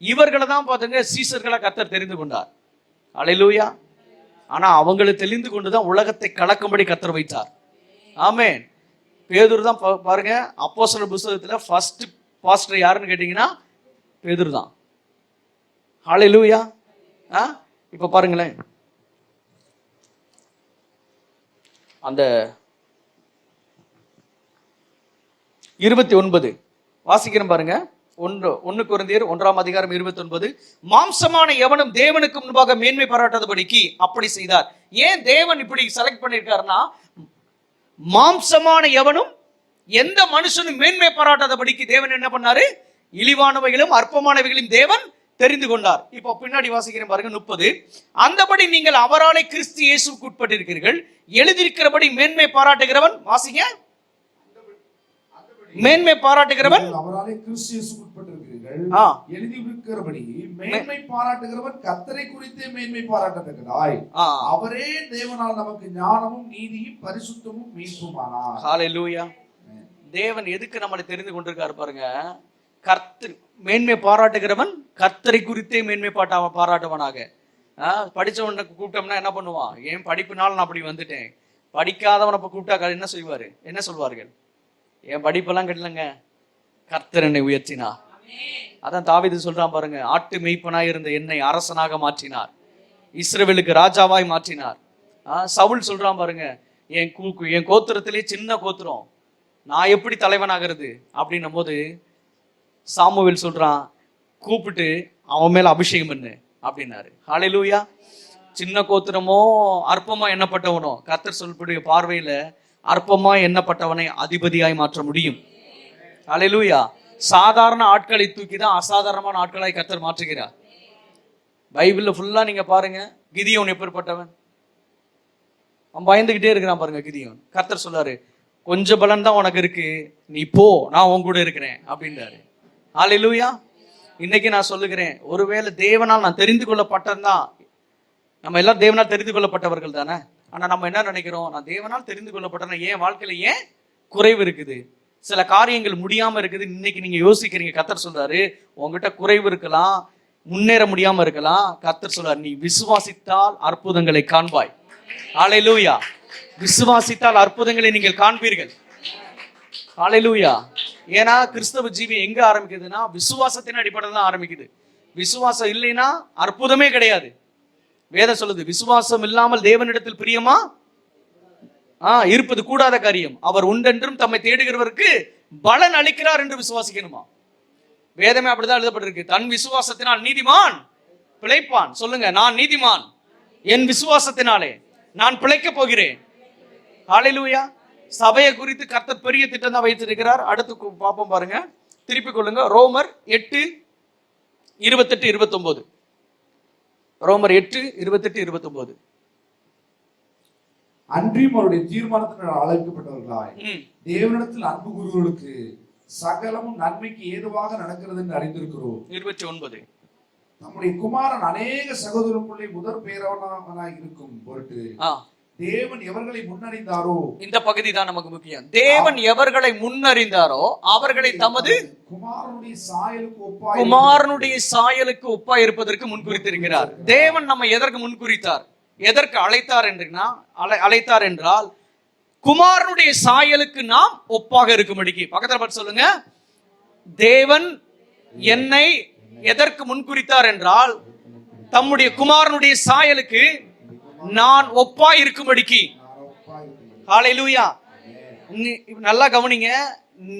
இவர்களை தான் பாத்துங்க சீசர்களா கர்த்தர் தெரிந்து கொண்டார். ஹல்லேலூயா. ஆனா அவங்களை தெரிந்து கொண்டுதான் உலகத்தை கலக்கும்படி கர்த்தர் வைத்தார். ஆமென். பேதுரு தான் பாருங்க அப்போஸ்தலர் புத்தகத்துல ஃபர்ஸ்ட் பாஸ்டர் யாருன்னு கேட்டீங்கன்னா பேதுரு தான். ஹல்லேலூயா. இப்ப பாருங்களேன், அந்த 29 வாசிக்கிறேன் பாருங்க. 1 கொரிந்தியர் 1:29. மாம்சமான எவனும் தேவனுக்கு முன்பாக மேன்மை பாராட்டாதபடிக்கு அப்படி செய்தார். ஏன் தேவன் இப்படி செலக்ட் பண்ணிருக்காருன்னா, மாம்சமான எவனும் எந்த மனுஷனும் மேன்மை பாராட்டாதபடிக்கு தேவன் என்ன பண்ணாரு? இழிவானவைகளும் அற்பமானவைகளையும் தேவன் தெரிந்து கொண்டார். இப்போ பின்னாடி வாசிக்கிறேன் பாருங்க 30. அந்தபடி நீங்கள் அவராலே கிறிஸ்து இயேசுவுக்கு உட்பட்டிருக்கிறீர்கள். எழுதியிருக்கிறபடி மேன்மை பாராட்டுகிறவன், வாசிங்க, மேன்மை பாராட்டுகிறவன் அவராலே கிறிஸ்து இயேசுவுக்கு உட்பட்டிருக்கிறீர்கள். எழுதியிருக்கிறபடி மேன்மை பாராட்டுகிறவன் கர்த்தரை குறித்தே மேன்மை பாராட்டத்தக்கதாய் அவரே தேவனால் நமக்கு ஞானமும் நீதியும் பரிசுத்தமும் மீட்புமானார். ஹல்லேலூயா. தேவன் எதுக்கு நம்மளை தெரிந்து கொண்டிருக்காரு பாருங்க. கர்த்தர் மேன்மை பாராட்டுகிறவன் கர்த்தரை குறித்தே மேன்மை பாராட்டுவனாக. படிச்சவனை கூப்பிட்டோம்னா என்ன பண்ணுவான்? ஏன் படிப்புனால நான் அப்படி வந்துட்டேன். படிக்காதவனை கூப்பிட்டா என்ன செய்வாரு? என்ன சொல்வார்கள்? என் படிப்பெல்லாம் கட்டலங்க, கர்த்தர் என்னை உயர்த்தினார். அதான் தாவீது சொல்றான் பாருங்க, ஆட்டு மேய்ப்பனாய் இருந்த என்னை அரசனாக மாற்றினார், இஸ்ரவேலுக்கு ராஜாவாய் மாற்றினார். சவுல் சொல்றான் பாருங்க, என் கோத்திரத்திலே சின்ன கோத்திரம், நான் எப்படி தலைவனாகிறது அப்படின்னும் போது சாமுவேல் சொல்றான், கூப்பிட்டு அவன் மேல அபிஷேகம் பண்ணு அப்படின்னாரு. ஹல்லேலூயா. சின்ன கோத்திரமோ அற்பமா எண்ணப்பட்டவனோ கர்த்தர் சொல்லக்கூடிய பார்வையில அற்பமா எண்ணப்பட்டவனை அதிபதியாய் மாற்ற முடியும். ஹல்லேலூயா. சாதாரண ஆட்களை தூக்கி தான் அசாதாரணமான ஆட்களாய் கர்த்தர் மாற்றுகிறார். பைபிள்ல ஃபுல்லா நீங்க பாருங்க, கிதியோன் எப்பேற்பட்டவன்? அவன் பயந்துகிட்டே இருக்கிறான் பாருங்க கிதியோன். கர்த்தர் சொல்றாரு, கொஞ்சம் பலன் தான் உனக்கு இருக்கு, நீ போ, நான் உன் கூட இருக்கிறேன் அப்படின்றாரு. ஹல்லேலூயா. இன்னைக்கு நான் சொல்லுகிறேன், ஒருவேளை தேவனால் நான் தெரிந்து கொள்ளப்பட்டதான். நம்ம எல்லாம் தேவனால் தெரிந்து கொள்ளப்பட்டவர்கள் தானே. ஆனா நம்ம என்ன நினைக்கிறோம்? நான் தேவனால் தெரிந்து கொள்ளப்பட்டேன், ஏன் வாழ்க்கையில ஏன் குறைவு இருக்குது, சில காரியங்கள் முடியாம இருக்குது. இன்னைக்கு நீங்க யோசிக்கிறீங்க. கர்த்தர் சொல்றாரு, உங்ககிட்ட குறைவு இருக்கலாம், முன்னேற முடியாம இருக்கலாம். கர்த்தர் சொல்றாரு, நீ விசுவாசித்தால் அற்புதங்களை காண்பாய். ஹல்லேலூயா. விசுவாசித்தால் அற்புதங்களை நீங்கள் காண்பீர்கள். ஹல்லேலூயா. ஏன்னா கிறிஸ்தவ ஜீவி எங்க ஆரம்பிக்குதுன்னா விசுவாசத்தின் அடிப்படையில் தான் ஆரம்பிக்குது. விசுவாசம் இல்லைன்னா அற்புதமே கிடையாது. வேதம் சொல்லுது, விசுவாசம் இல்லாமல் தேவனிடத்தில் பிரியமா இருப்பது கூடாத காரியம். அவர் உண்டென்றும் தம்மை தேடுகிறவருக்கு பலன் அளிக்கிறார் என்று விசுவாசிக்கணுமா. வேதமே அப்படிதான் எழுதப்பட்டிருக்கு. தன் விசுவாசத்தினால் நீதிமான் பிழைப்பான். சொல்லுங்க, நான் நீதிமான், என் விசுவாசத்தினாலே நான் பிழைக்க போகிறேன். ஹல்லேலூயா. சபையை குறித்து கர்த்தர் பெரிய திட்டம் தான் வைத்திருக்கிறார். அடுத்து பார்ப்போம் பாருங்க, திருப்பிக் கொள்ளுங்க. ரோமர் 8:28-29. ரோமர் 8:28-29. அன்றியும் அவருடைய தீர்மானத்தினால் அழைக்கப்பட்டவர்களாய் தேவனிடத்தில் அன்பு கூறுவர்களுக்கு சகலமும் நன்மைக்கு ஏதுவாக நடக்கிறது என்று அறிந்திருக்கிறோம். 29. நம்முடைய குமாரன் அநேக சகோதரர்களுக்குள்ளே முதற் பேரவனாய் இருக்கும் பொருட்டு தேவன் எவர்களை முன்னறிந்தாரோ, இந்த பகுதி தான் நமக்கு முக்கியம். தேவன் எவர்களை முன்னறிந்தாரோ அவர்களை தமது குமாரனுடைய சாயலுக்கு ஒப்பாய் இருப்பதற்கு முன்குறித்திருக்கிறார். தேவன் நம்ம எதற்கு முன்குறித்தார், எதற்கு அழைத்தார் என்றால் குமாரனுடைய சாயலுக்கு நாம் ஒப்பாக இருக்கும்படிக்கு. பக்கத்துல பார்த்து சொல்லுங்க, தேவன் என்னை எதற்கு முன்குறித்தார் என்றால் தம்முடைய குமாரனுடைய சாயலுக்கு நான் ஒப்பாய் இருக்கும்படிக்கு. ஹல்லேலூயா. நல்லா கவனிங்க,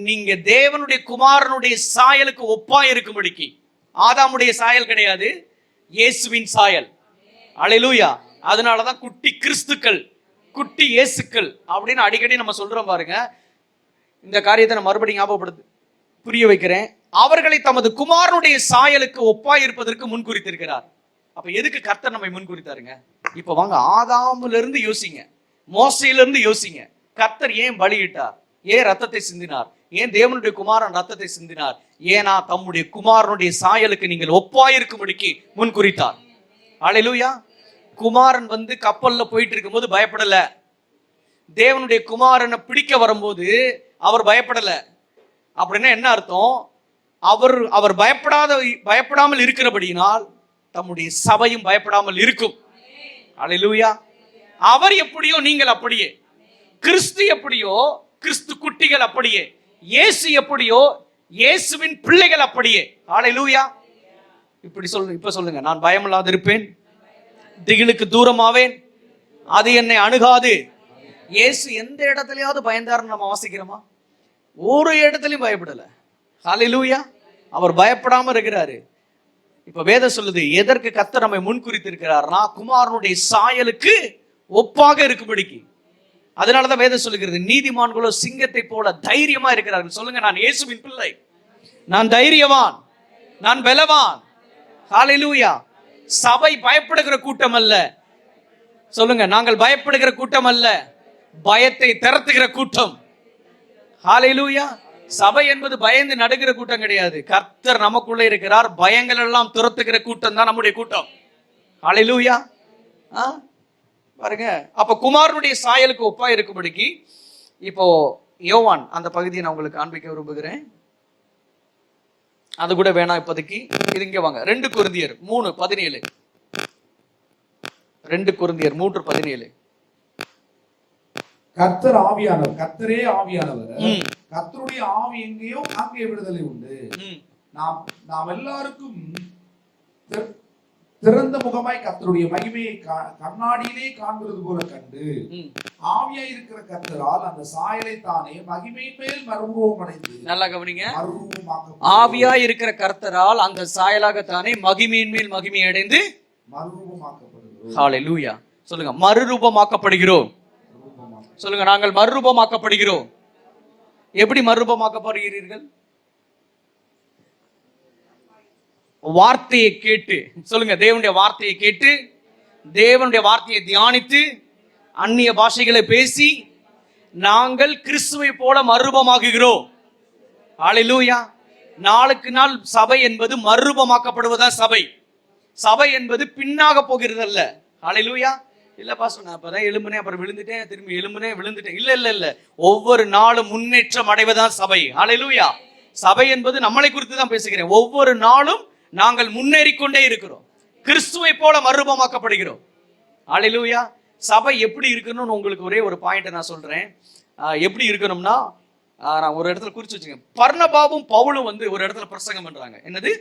நீங்க தேவனுடைய குமாரனுடைய சாயலுக்கு ஒப்பாய் இருக்கும்படிக்கு. ஆதாமுடைய சாயல் கிடையாது, இயேசுவின் சாயல். ஹல்லேலூயா. அதனாலதான் குட்டி கிறிஸ்துக்கள், குட்டி இயேசுக்கள் அப்படின்னு அடிக்கடி நம்ம சொல்றோம் பாருங்க. இந்த காரியத்தை நான் மறுபடியும் ஞாபகப்படுத்து புரிய வைக்கிறேன். அவர்களை தமது குமாரனுடைய சாயலுக்கு ஒப்பாய் இருப்பதற்கு முன்குறித்திருக்கிறார். அப்ப எதுக்கு கர்த்தர் நம்மை முன்குறித்தாருங்க? இப்ப வாங்க, ஆதாமுல இருந்து யோசிங்க, மோசையில இருந்து யோசிங்க. கர்த்தர் ஏன் பலியிட்டார்? ஏன் ரத்தத்தை சிந்தினார்? ஏன் தேவனுடைய குமாரன் ரத்தத்தை சிந்தினார்? ஏனா தம்முடைய குமாரனுடைய சாயலுக்கு நீங்கள் ஒப்பாயிருக்கும்படிக்கு முன்குறித்தார். அல்லேலூயா. குமாரன் கப்பல்ல போயிட்டு இருக்கும்போது பயப்படல. தேவனுடைய குமாரனை பிடிக்க வரும்போது அவர் பயப்படல. அப்படின்னா என்ன அர்த்தம்? அவர் பயப்படாமல் இருக்கிறபடியினால் தம்முடைய சபையும் பயப்படாமல் இருக்கும். அல்லேலூயா. அவர் எப்படியோ நீங்கள் அப்படியே, கிறிஸ்து எப்படியோ கிறிஸ்து குட்டிகள் அப்படியே, இயேசு எப்படியோ இயேசுவின் பிள்ளைகள் அப்படியே. அல்லேலூயா. இப்ப சொல்லுங்க, நான் பயமில்லாது இருப்பேன், திகிலுக்கு தூரமாவேன், அது என்னை அணுகாது. இயேசு எந்த இடத்துலயாவது பயந்தாருன்னு நம்ம வாசிக்கிறோமா? ஒரு இடத்துலயும் பயப்படல. ஹல்லேலூயா. அவர் பயப்படாம இருக்கிறாரு. இப்ப வேதம் சொல்லுது, எதற்கு கர்த்தர் நம்மை முன்குறித்திருக்கிறார்னா குமாரனுடைய சாயலுக்கு ஒப்பாக இருக்கும்படிக்கு. அதனாலதான் வேதம் சொல்லுகிறது, நீதிமான்களோ சிங்கத்தை போல தைரியமா இருக்கிறார்கள். சொல்லுங்க, நான் இயேசுவின் பிள்ளை, நான் தைரியவான், நான் பலவான். ஹல்லேலூயா. சபை பயப்படுகிற கூட்டம் அல்ல. சொல்லுங்க, நாங்கள் பயப்படுகிற கூட்டம் அல்ல, பயத்தை திரட்டுகிற கூட்டம். ஹல்லேலூயா. சபை என்பது பயந்து நடுகிற கூட்டம் கிடையாது. கர்த்தர் நமக்குள்ள இருக்கிறார், பயங்கள் எல்லாம் துரத்துகிற கூட்டம் தான் நம்முடைய கூட்டம். ஹல்லேலூயா. பாருங்க, அப்ப குமாரனுடைய சாயலுக்கு ஒப்பா இருக்கும்படிக்கு இப்போ யோவான் அந்த பகுதியை நான் உங்களுக்கு காண்பிக்க விரும்புகிறேன். அது கூட வேணாம் இப்போதைக்கு. இது இங்க வாங்க, 2 கொரிந்தியர் 3:17. 2 கொரிந்தியர் 3:17. கர்த்தர் ஆவியானவர், கர்த்தரே ஆவியானவர், கர்த்தருடைய ஆவி எங்கேயோ அங்கே விடுதலை உண்டு. நாம் எல்லாருக்கும் திறந்த முகமாய் கர்த்தருடைய மகிமையை கண்ணாடியிலே காண்கிறது போல கண்டு ஆவியாய் இருக்கிற கர்த்தரால் அந்த சாயலை தானே மகிமையின் மேல் மறுரூபம் அடைந்து. நல்லா கவனிங்க, ஆவியாய் இருக்கிற கர்த்தரால் அந்த சாயலாகத்தானே மகிமையின் மேல் மகிமை அடைந்து மறுரூபமாக்கப்படுகிறோம். ஹல்லேலூயா. சொல்லுங்க, மறுரூபமாக்கப்படுகிறோம். சொல்லுங்க, நாங்கள் மறுரூபமாக்கப்படுகிறோம். எப்படி மறுரூபமாக்கப்படுகிறீர்கள்? வார்த்தையை கேட்டு. சொல்லுங்க, தேவனுடைய வார்த்தையை கேட்டு, தேவனுடைய வார்த்தையை தியானித்து, அந்நிய பாஷைகளை பேசி நாங்கள் கிறிஸ்துவை போல மறுரூபமாகுகிறோம். ஹல்லேலூயா. நாளுக்கு நாள் சபை என்பது மறுரூபமாக்கப்படுவதா சபை. சபை என்பது பின்னாக போகிறது அல்ல. ஹல்லேலூயா. இல்லப்பா சொன்ன அப்பதான் எழும்புனேன், அப்புறம் விழுந்துட்டேன், திரும்பி எழும்புனேன், விழுந்துட்டேன். இல்ல, ஒவ்வொரு நாளும் முன்னேற்றம் அடைவதான் சபை. ஹல்லேலூயா. சபை என்பது நம்மளை குறித்து தான் பேசுகிறேன். ஒவ்வொரு நாளும் நாங்கள் முன்னேறிக்கொண்டே இருக்கிறோம், கிறிஸ்துவை போல மறுரூபமாக்கப்படுகிறோம். ஹல்லேலூயா. சபை எப்படி இருக்கணும்னு உங்களுக்கு ஒரே ஒரு பாயிண்ட் நான் சொல்றேன். எப்படி இருக்கணும்னா, நான் ஒரு இடத்துல குறிச்சு வச்சுக்கேன். பர்னபாவும் பவுலும் ஒரு இடத்துல பிரசங்கம் பண்றாங்க. என்னது?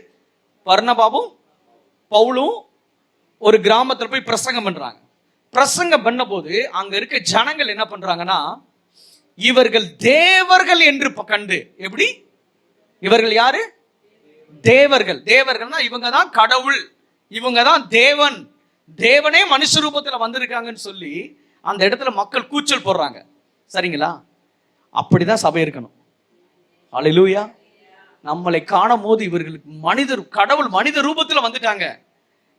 பர்னபாவும் பவுலும் ஒரு கிராமத்துல போய் பிரசங்கம் பண்றாங்க. பிரசங்கம் பண்ண போது அங்க இருக்க ஜனங்கள் என்ன பண்றாங்கன்னா, இவர்கள் தேவர்கள் என்று கண்டு. எப்படி? இவர்கள் யாரு? தேவர்கள். தேவர்கள்னா இவங்க தான் கடவுள், இவங்க தான் தேவன், தேவனே மனுஷ ரூபத்துல வந்திருக்காங்கன்னு சொல்லி அந்த இடத்துல மக்கள் கூச்சல் போடுறாங்க. சரிங்களா? அப்படிதான் சபை இருக்கணும். ஹல்லேலூயா. நம்மளை காணும் போது இவர்களுக்கு கடவுள் மனித ரூபத்துல வந்துட்டாங்க.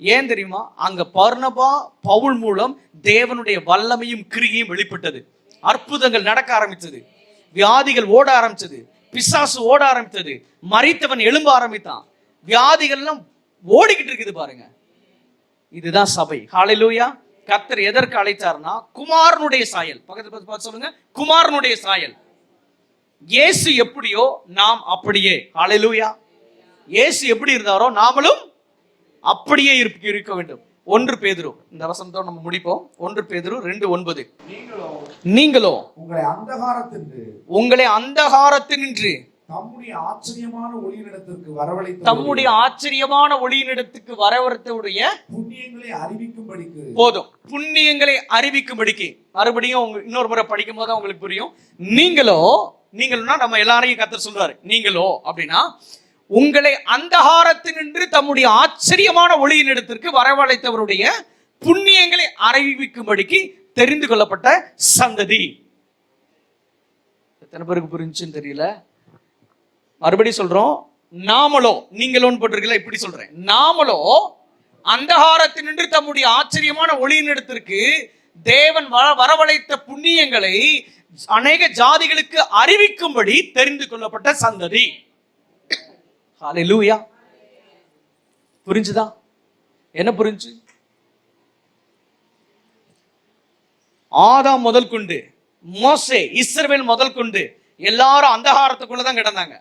ஏன் தெரியுமா? அங்க பர்னபா பவுல் மூலம் தேவனுடைய வல்லமையும் கிரியையும் வெளிப்பட்டது. அற்புதங்கள் நடக்க ஆரம்பித்தது, வியாதிகள் ஓட ஆரம்பிச்சது, பிசாசு ஓட ஆரம்பித்தது, மரித்தவன் எழும்ப ஆரம்பித்தான், வியாதிகள் எல்லாம் ஓடிக்கிட்டு இருக்குது பாருங்க. இதுதான் சபை. ஹல்லேலூயா. கர்த்தர் எதற்கு அழைத்தார்னா, குமாரனுடைய சாயல். பக்கத்துல பார்த்து சொல்லுங்க, குமாரனுடைய சாயல். இயேசு எப்படியோ நாம் அப்படியே. ஹல்லேலூயா. இயேசு எப்படி இருந்தாரோ நாமளும் அப்படியே இருக்க வேண்டும். 1 பேதுரு, இந்த வசனத்தோட நம்ம முடிப்போம். 1 பேதுரு 2:9. நீங்களோ உங்களை அந்தகாரத்தினின்று தம்முடைய ஆச்சரியமான ஒளியினிடத்துக்கு வரவழைத்தவுடைய புண்ணியங்களை அறிவிக்கும்படிக்கு. போதும், புண்ணியங்களை அறிவிக்கும்படிக்கு. மறுபடியும் இன்னொரு முறை படிக்கும் போது உங்களுக்கு புரியும். நீங்களோனா நம்ம எல்லாரையும் கர்த்தர் சொல்றாரு. நீங்களோ அப்படின்னா உங்களை அந்தகாரத்தினின்று தம்முடைய ஆச்சரியமான ஒளியின் இடத்திற்கு வரவழைத்தவருடைய புண்ணியங்களை அறிவிக்கும்படிக்கு தெரிந்து கொள்ளப்பட்ட சந்ததி. எத்தனை பேருக்கு புரிஞ்சுன்னு தெரியல. மறுபடியும் சொல்றோம், நாமளோ, நீங்களோன்னு போட்டிருக்கல, இப்படி சொல்றேன், நாமளோ அந்தகாரத்தினின்று தம்முடைய ஆச்சரியமான ஒளியினிடத்திற்கு தேவன் வரவழைத்த புண்ணியங்களை அநேக ஜாதிகளுக்கு அறிவிக்கும்படி தெரிந்து கொள்ளப்பட்ட சந்ததி. ஹல்லேலூயா. புரிஞ்சுதா? என்ன புரிஞ்சு? ஆதாம் முதல் கொண்டு மோசே, இஸ்ரவேல் முதல் கொண்டு எல்லாரும் அந்தகாரத்துக்குள்ளதான் கிடந்தாங்க.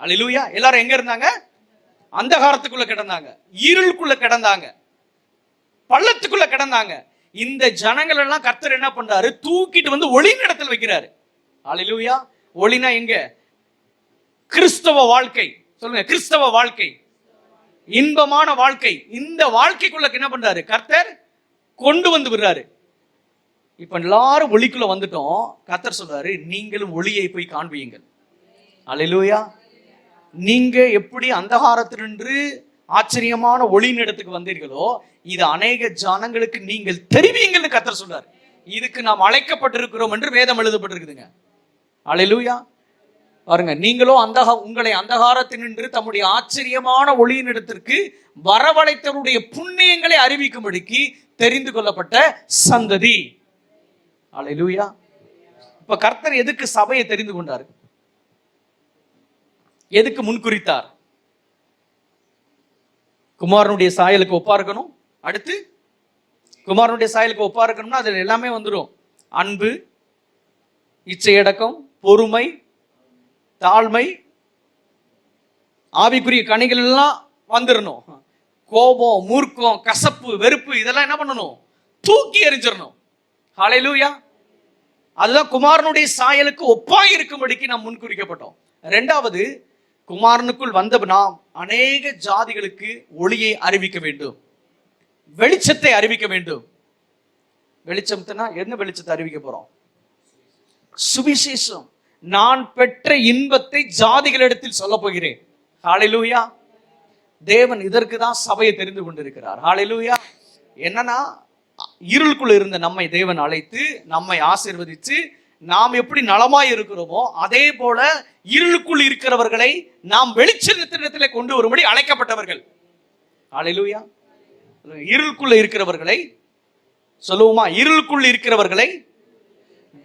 ஹல்லேலூயா. எல்லாரும் எங்க இருந்தாங்க? அந்தகாரத்துக்குள்ள கிடந்தாங்க, இருளுக்குள்ள கிடந்தாங்க, பள்ளத்துக்குள்ள கிடந்தாங்க. இந்த ஜனங்கள் எல்லாம் கர்த்தர் என்ன பண்றாரு? தூக்கிட்டு வந்து ஒளியின் இடத்துல வைக்கிறாரு. ஹல்லேலூயா. ஒளினா எங்க? கிறிஸ்தவ வாழ்க்கை. சொல்லுங்க, கிறிஸ்தவ வாழ்க்கை, இன்பமான வாழ்க்கை. இந்த வாழ்க்கைக்குள்ள என்ன பண்றாரு? கர்த்தர் கொண்டு வந்து விடுறாரு. இப்ப எல்லாரும் ஒளிக்குள்ள வந்துட்டோம். கர்த்தர் சொல்றாரு, நீங்களும் ஒளியை போய் காண்பியுங்கள். ஹல்லேலூயா. நீங்க எப்படி அந்தகாரத்தினின்று ஆச்சரியமான ஒளியின் இடத்துக்கு வந்தீர்களோ, இது அநேக ஜனங்களுக்கு நீங்கள் தெரிவியுங்கள்னு கர்த்தர் சொல்றாரு. இதுக்கு நாம் அழைக்கப்பட்டிருக்கிறோம் என்று வேதம் எழுதப்பட்டிருக்குதுங்க. ஹல்லேலூயா. பாருங்க, நீங்களோ உங்களை அந்தகாரத்தினின்று தம்முடைய ஆச்சரியமான ஒளியின் இடத்திற்கு வரவழைத்தவருடைய புண்ணியங்களை அறிவிக்கும்படிக்கு தெரிந்து கொள்ளப்பட்ட சந்ததி. ஹல்லேலூயா. இப்ப கர்த்தர் எதுக்கு சபையை தெரிந்து கொண்டாரு? எதுக்கு முன்குறித்தார்? குமாரனுடைய சாயலுக்கு ஒப்பா இருக்கணும். அடுத்து குமாரனுடைய சாயலுக்கு ஒப்பா இருக்கணும்னா அதுல எல்லாமே வந்துடும். அன்பு, இச்சையடக்கம், பொறுமை, தாழ்மை, ஆவிக்குரிய கனிகள் எல்லாம் வந்துடணும். கோபம், மூர்க்கம், கசப்பு, வெறுப்பு இதெல்லாம் என்ன பண்ணணும்? தூக்கி எறிஞ்சிடணும். ஹல்லேலூயா. அதுதான் குமாரனுடைய சாயலுக்கு ஒப்பாய் இருக்கும்படிக்கு நாம் முன்குறிக்கப்பட்டோம். இரண்டாவது, குமாரனுக்குள் வந்த நாம் அநேக ஜாதிகளுக்கு ஒளியை அறிவிக்க வேண்டும், வெளிச்சத்தை அறிவிக்க வேண்டும். வெளிச்சம்னா என்ன? வெளிச்சத்தை அறிவிக்க போறோம். சுவிசேஷம். நான் பெற்ற இன்பத்தை ஜாதிகளிடத்தில் சொல்ல போகிறேன். ஹல்லேலூயா. தேவன் இதற்கு தான் சபையை தெரிந்து கொண்டிருக்கிறார். ஹல்லேலூயா. என்னன்னா, இருளுக்குள்ள இருந்த நம்மை தேவன் அழைத்து நம்மை ஆசீர்வதித்து நாம் எப்படி நலமாய் இருக்கிறோமோ அதே போல இருளுக்குள் இருக்கிறவர்களை நாம் வெளிச்சத்திலே கொண்டு வரும்படி அழைக்கப்பட்டவர்கள். ஹல்லேலூயா. இருளுக்குள்ள இருக்கிறவர்களை சொல்லுவோமா? இருளுக்குள் இருக்கிறவர்களை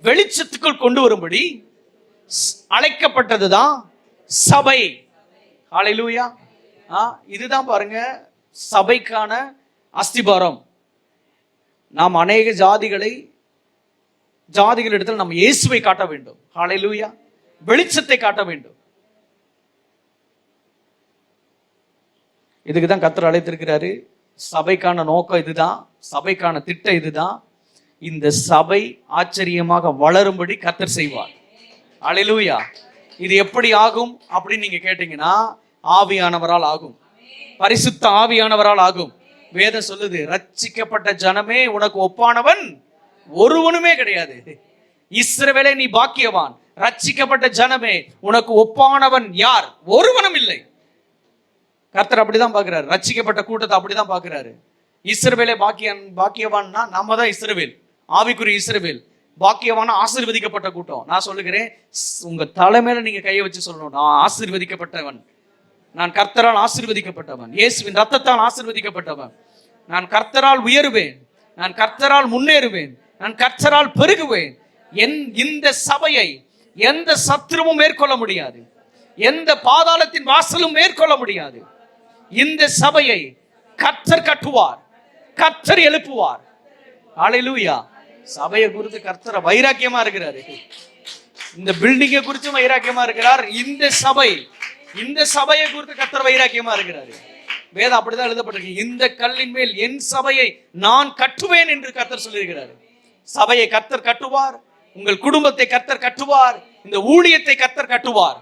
வெளிச்சத்துக்குள் கொண்டு வரும்படி அழைக்கப்பட்டதுதான் சபை. ஹல்லேலூயா. இதுதான் பாருங்க சபைக்கான அஸ்திபாரம். நாம் அநேக ஜாதிகளிடத்தில் நம்ம இயேசுவை காட்ட வேண்டும். ஹல்லேலூயா. வெளிச்சத்தை காட்ட வேண்டும். இதுக்கு தான் கர்த்தர் அழைத்திருக்கிறாரு. சபைக்கான நோக்கம் இதுதான், சபைக்கான திட்டம் இதுதான். இந்த சபை ஆச்சரியமாக வளரும்படி கர்த்தர் செய்வார். ஹல்லேலூயா. இது எப்படி ஆகும் அப்படின்னு நீங்க கேட்டீங்கன்னா, ஆவியானவரால் ஆகும், பரிசுத்த ஆவியானவரால் ஆகும். வேதம் சொல்லுது, ரட்சிக்கப்பட்ட ஜனமே உனக்கு ஒப்பானவன் ஒருவனுமே கிடையாது. இஸ்ரவேலே நீ பாக்கியவான், ரட்சிக்கப்பட்ட ஜனமே உனக்கு ஒப்பானவன் யார்? ஒருவனும் இல்லை. கர்த்தர் அப்படிதான் பாக்குறாரு, ரட்சிக்கப்பட்ட கூட்டத்தை அப்படிதான் பாக்குறாரு. இஸ்ரவேலே பாக்கியவான்னா நம்ம தான் இஸ்ரவேல், ஆவிக்குரிய இஸ்ரவேல். பாக்கியவான ஆசீர்வதிக்கப்பட்ட கூட்டம். நான் சொல்லுகிறேன், உங்க தலைமையில நீங்க கையை வச்சு சொல்லணும், நான் ஆசீர்வதிக்கப்பட்டவன், நான் கர்த்தரால் ஆசீர்வதிக்கப்பட்டவன், இயேசுவின் ரத்தத்தால் ஆசீர்வதிக்கப்பட்டவன், நான் கர்த்தரால் உயருவேன், நான் கர்த்தரால் முன்னேறுவேன், நான் கர்த்தரால் பெருகுவேன். இந்த சபையை எந்த சத்துருவும் மேற்கொள்ள முடியாது, எந்த பாதாளத்தின் வாசலும் மேற்கொள்ள முடியாது. இந்த சபையை கர்த்தர் கட்டுவார், கர்த்தர் எழுப்புவார். ஹல்லேலூயா. சபையை குறித்து கர்த்தர் வைராக்கியமா இருக்கிறாரு. இந்த பில்டிங்கை குறித்து வைராக்கியமா இருக்கிறார். இந்த சபையை குறித்து கர்த்தர் வைராக்கியமா இருக்கிறாரு. வேதம் அப்படிதான் எழுதப்பட்டிருக்கு. இந்த கல்லின் மேல் என் சபையை நான் கட்டுவேன் என்று கர்த்தர் சொல்லியிருக்கிறார். சபையை கர்த்தர் கட்டுவார், உங்கள் குடும்பத்தை கர்த்தர் கட்டுவார், இந்த ஊழியத்தை கர்த்தர் கட்டுவார்.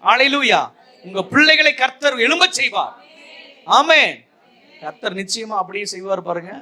ஹல்லேலூயா. உங்க பிள்ளைகளை கர்த்தர் எழும்பச் செய்வார். ஆமென். கர்த்தர் நிச்சயமா அப்படியே செய்வார். பாருங்க.